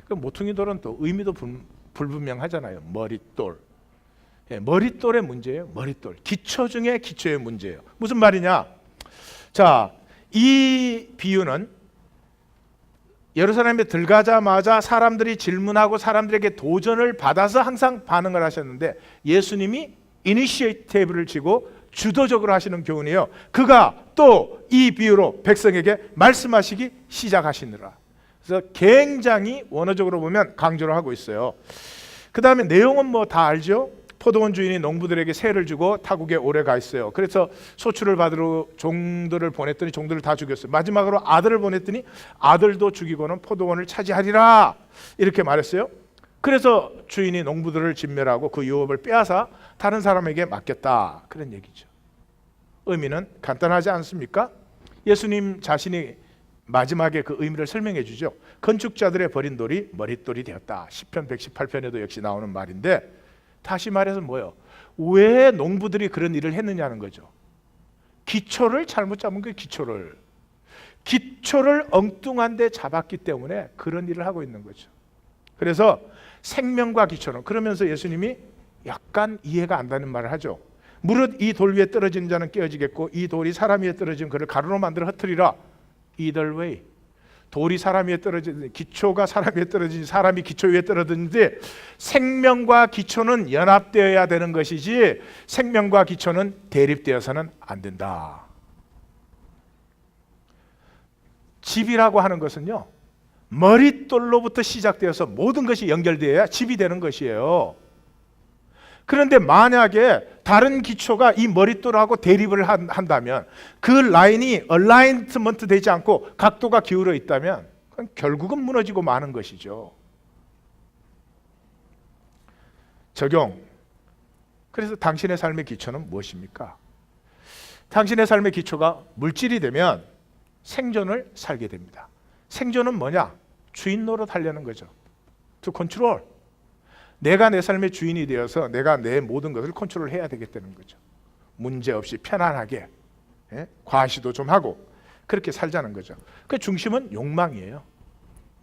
그 모퉁이돌은 또 의미도 불분명하잖아요. 머릿돌. 예, 머릿돌의 문제예요. 머릿돌. 기초 중에 기초의 문제예요. 무슨 말이냐? 자, 이 비유는 예루살렘에 들어가자마자 사람들이 질문하고 사람들에게 도전을 받아서 항상 반응을 하셨는데, 예수님이 이니시에이티브를 쥐고 주도적으로 하시는 교훈이에요. 그가 또 이 비유로 백성에게 말씀하시기 시작하시느라. 그래서 굉장히 원어적으로 보면 강조를 하고 있어요. 그 다음에 내용은 뭐 다 알죠? 포도원 주인이 농부들에게 세를 주고 타국에 오래 가 있어요. 그래서 소출을 받으러 종들을 보냈더니 종들을 다 죽였어요. 마지막으로 아들을 보냈더니 아들도 죽이고는 포도원을 차지하리라 이렇게 말했어요. 그래서 주인이 농부들을 진멸하고 그 유업을 빼앗아 다른 사람에게 맡겼다, 그런 얘기죠. 의미는 간단하지 않습니까? 예수님 자신이 마지막에 그 의미를 설명해 주죠. 건축자들의 버린 돌이 머릿돌이 되었다. 시편 118편에도 역시 나오는 말인데, 다시 말해서 뭐예요? 왜 농부들이 그런 일을 했느냐는 거죠. 기초를 잘못 잡은 거예요. 기초를 엉뚱한 데 잡았기 때문에 그런 일을 하고 있는 거죠. 그래서 생명과 기초는, 그러면서 예수님이 약간 이해가 안 가는 말을 하죠. 무릇 이 돌 위에 떨어지는 자는 깨어지겠고 이 돌이 사람 위에 떨어지면 그를 가루로 만들어 흩으리라. Either way. 돌이 사람 위에 떨어지는, 기초가 사람 위에 떨어지지 사람이 기초 위에 떨어지는데, 생명과 기초는 연합되어야 되는 것이지 생명과 기초는 대립되어서는 안 된다. 집이라고 하는 것은요, 머릿돌로부터 시작되어서 모든 것이 연결되어야 집이 되는 것이에요. 그런데 만약에 다른 기초가 이 머릿돌하고 대립을 한다면, 그 라인이 얼라인먼트 되지 않고 각도가 기울어 있다면 결국은 무너지고 마는 것이죠. 적용. 그래서 당신의 삶의 기초는 무엇입니까? 당신의 삶의 기초가 물질이 되면 생존을 살게 됩니다. 생존은 뭐냐? 주인 노릇 하려는 거죠. To control. 내가 내 삶의 주인이 되어서 내가 내 모든 것을 컨트롤해야 되겠다는 거죠. 문제없이 편안하게, 과시도 좀 하고 그렇게 살자는 거죠. 그 중심은 욕망이에요.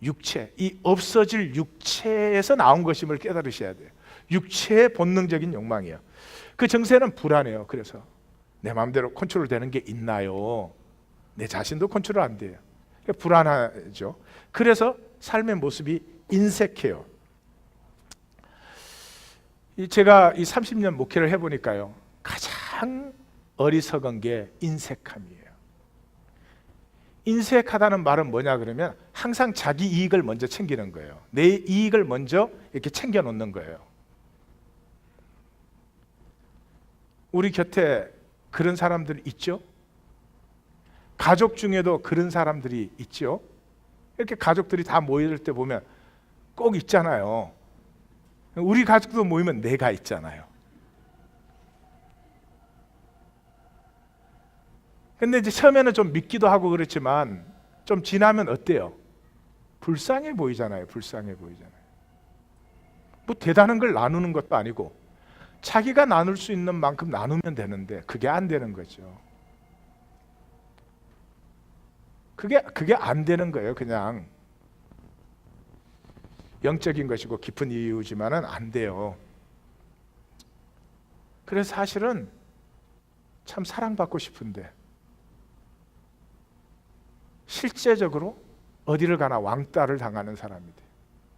육체, 이 없어질 육체에서 나온 것임을 깨달으셔야 돼요. 육체의 본능적인 욕망이에요. 그 정세는 불안해요. 그래서 내 마음대로 컨트롤되는 게 있나요? 내 자신도 컨트롤 안 돼요. 불안하죠. 그래서 삶의 모습이 인색해요. 제가 이 30년 목회를 해보니까요, 가장 어리석은 게 인색함이에요. 인색하다는 말은 뭐냐 그러면 항상 자기 이익을 먼저 챙기는 거예요. 내 이익을 먼저 이렇게 챙겨 놓는 거예요. 우리 곁에 그런 사람들 있죠? 가족 중에도 그런 사람들이 있죠? 이렇게 가족들이 다 모일 때 보면 꼭 있잖아요. 우리 가족도 모이면 내가 있잖아요. 근데 이제 처음에는 좀 믿기도 하고 그렇지만 좀 지나면 어때요? 불쌍해 보이잖아요. 불쌍해 보이잖아요. 뭐 대단한 걸 나누는 것도 아니고 자기가 나눌 수 있는 만큼 나누면 되는데 그게 안 되는 거죠. 그게 안 되는 거예요. 그냥 영적인 것이고 깊은 이유지만은 안 돼요. 그래서 사실은 참 사랑받고 싶은데 실제적으로 어디를 가나 왕따를 당하는 사람이 돼요.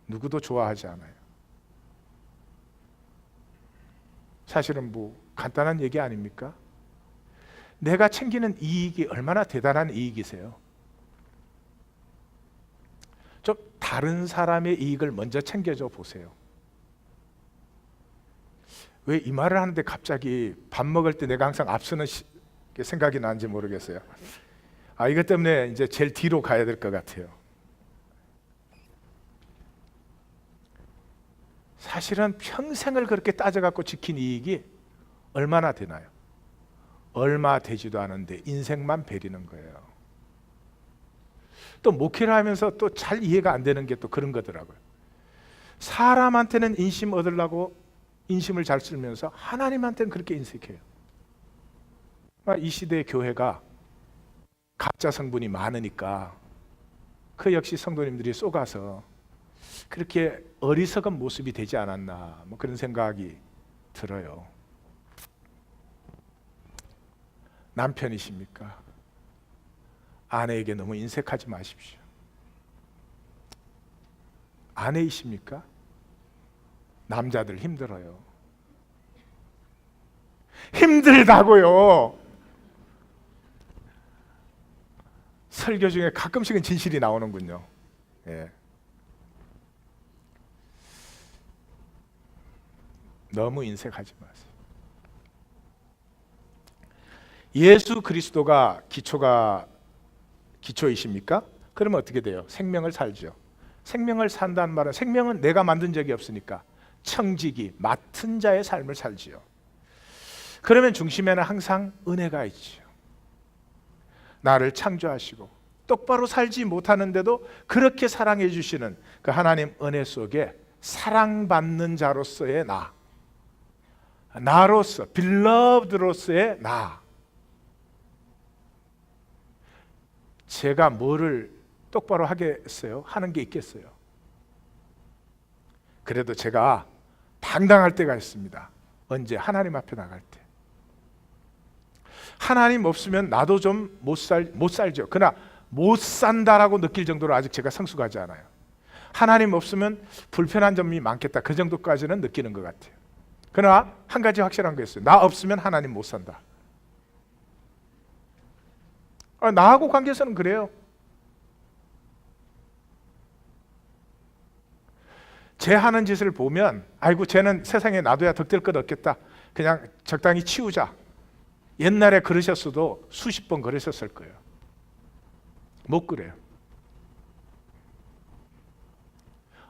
누구도 좋아하지 않아요. 사실은 뭐 간단한 얘기 아닙니까? 내가 챙기는 이익이 얼마나 대단한 이익이세요? 좀 다른 사람의 이익을 먼저 챙겨줘 보세요. 왜 이 말을 하는데 갑자기 밥 먹을 때 내가 항상 앞서는 생각이 나는지 모르겠어요. 이것 때문에 이제 제일 뒤로 가야 될 것 같아요. 사실은 평생을 그렇게 따져갖고 지킨 이익이 얼마나 되나요? 얼마 되지도 않은데 인생만 베리는 거예요. 또 목회를 하면서 또 잘 이해가 안 되는 게 또 그런 거더라고요. 사람한테는 인심 얻으려고 인심을 잘 쓰면서 하나님한테는 그렇게 인색해요. 이 시대의 교회가 가짜 성분이 많으니까 그 역시 성도님들이 쏘가서 그렇게 어리석은 모습이 되지 않았나, 뭐 그런 생각이 들어요. 남편이십니까? 아내에게 너무 인색하지 마십시오. 아내이십니까? 남자들 힘들어요. 힘들다고요. 설교 중에 가끔씩은 진실이 나오는군요. 예. 너무 인색하지 마세요. 예수 그리스도가 기초이십니까? 그러면 어떻게 돼요? 생명을 살죠. 생명을 산다는 말은, 생명은 내가 만든 적이 없으니까 청지기, 맡은 자의 삶을 살지요. 그러면 중심에는 항상 은혜가 있죠. 나를 창조하시고 똑바로 살지 못하는데도 그렇게 사랑해 주시는 그 하나님 은혜 속에 사랑받는 자로서의 나로서, 빌러브드로서의 제가 뭐를 똑바로 하겠어요? 하는 게 있겠어요? 그래도 제가 당당할 때가 있습니다. 언제? 하나님 앞에 나갈 때. 하나님 없으면 나도 좀 못 살죠. 그러나 못 산다라고 느낄 정도로 아직 제가 성숙하지 않아요. 하나님 없으면 불편한 점이 많겠다, 그 정도까지는 느끼는 것 같아요. 그러나 한 가지 확실한 게 있어요. 나 없으면 하나님 못 산다. 나하고 관계에서는 그래요. 쟤 하는 짓을 보면 아이고 쟤는 세상에 놔둬야 덕될 것 없겠다, 그냥 적당히 치우자. 옛날에 그러셨어도 수십 번 그러셨을 거예요. 못 그래요.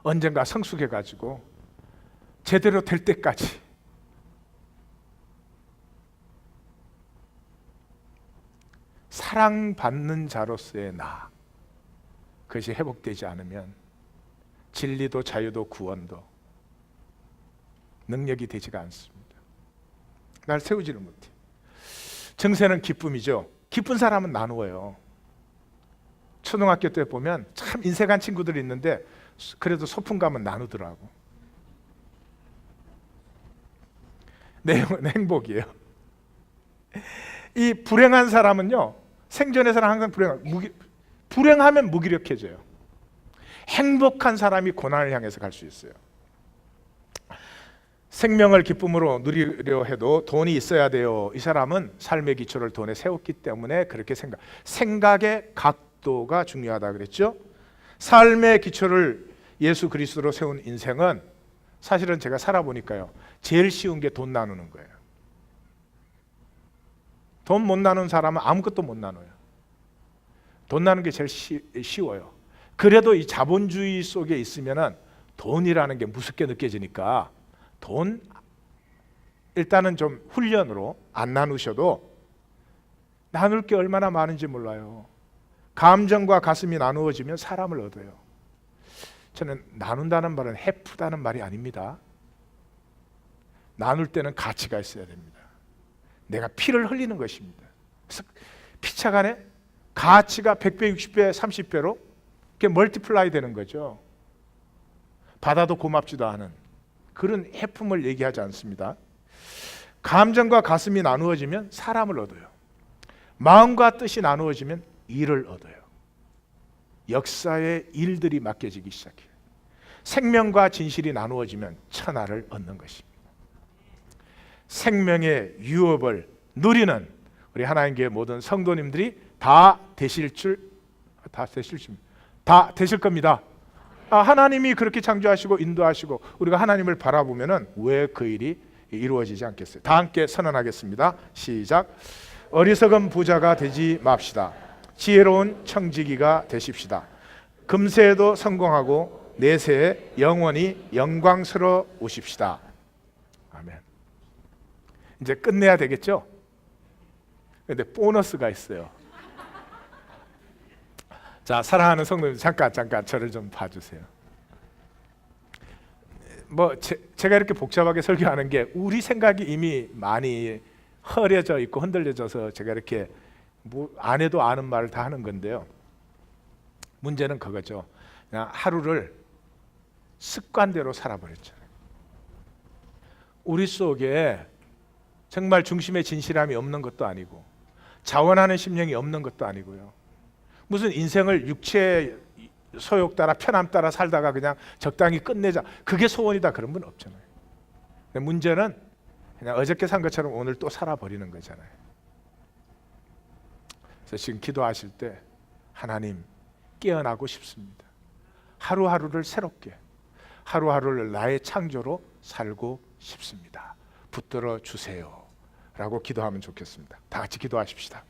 언젠가 성숙해가지고 제대로 될 때까지 사랑받는 자로서의 그것이 회복되지 않으면 진리도 자유도 구원도 능력이 되지가 않습니다. 날 세우지를 못해. 정세는 기쁨이죠. 기쁜 사람은 나누어요. 초등학교 때 보면 참 인색한 친구들이 있는데 그래도 소풍 가면 나누더라고. 내용은 행복이에요. 이 불행한 사람은요, 생존에서는 항상 불행하면 무기력해져요. 행복한 사람이 고난을 향해서 갈 수 있어요. 생명을 기쁨으로 누리려 해도 돈이 있어야 돼요. 이 사람은 삶의 기초를 돈에 세웠기 때문에 그렇게 생각의 각도가 중요하다 그랬죠. 삶의 기초를 예수 그리스도로 세운 인생은 사실은 제가 살아보니까요, 제일 쉬운 게 돈 나누는 거예요. 돈 못 나누는 사람은 아무것도 못 나눠요. 돈 나누는 게 제일 쉬워요. 그래도 이 자본주의 속에 있으면은 돈이라는 게 무섭게 느껴지니까 돈 일단은 좀 훈련으로 안 나누셔도 나눌 게 얼마나 많은지 몰라요. 감정과 가슴이 나누어지면 사람을 얻어요. 저는 나눈다는 말은 해프다는 말이 아닙니다. 나눌 때는 가치가 있어야 됩니다. 내가 피를 흘리는 것입니다. 그래서 피차간에 가치가 100배, 60배, 30배로 이렇게 멀티플라이 되는 거죠. 받아도 고맙지도 않은 그런 해품을 얘기하지 않습니다. 감정과 가슴이 나누어지면 사람을 얻어요. 마음과 뜻이 나누어지면 일을 얻어요. 역사의 일들이 맡겨지기 시작해요. 생명과 진실이 나누어지면 천하를 얻는 것입니다. 생명의 유업을 누리는 우리 하나님께 모든 성도님들이 다 되실 겁니다. 하나님이 그렇게 창조하시고 인도하시고 우리가 하나님을 바라보면은 왜 그 일이 이루어지지 않겠어요? 다 함께 선언하겠습니다. 시작. 어리석은 부자가 되지 맙시다. 지혜로운 청지기가 되십시다. 금세에도 성공하고 내세에 영원히 영광스러우십시다. 아멘. 이제 끝내야 되겠죠? 근데 보너스가 있어요. 자, 사랑하는 성도님, 잠깐 저를 좀 봐주세요. 제가 이렇게 복잡하게 설교하는 게 우리 생각이 이미 많이 흐려져 있고 흔들려져서 제가 이렇게 안 해도 아는 말을 다 하는 건데요. 문제는 그거죠. 그냥 하루를 습관대로 살아버렸잖아요. 우리 속에 정말 중심의 진실함이 없는 것도 아니고 자원하는 심령이 없는 것도 아니고요. 무슨 인생을 육체의 소욕 따라 편함 따라 살다가 그냥 적당히 끝내자, 그게 소원이다, 그런 분 없잖아요. 근데 문제는 그냥 어저께 산 것처럼 오늘 또 살아버리는 거잖아요. 그래서 지금 기도하실 때 하나님 깨어나고 싶습니다. 하루하루를 새롭게, 하루하루를 나의 창조로 살고 싶습니다. 붙들어 주세요 라고 기도하면 좋겠습니다. 다 같이 기도하십시다.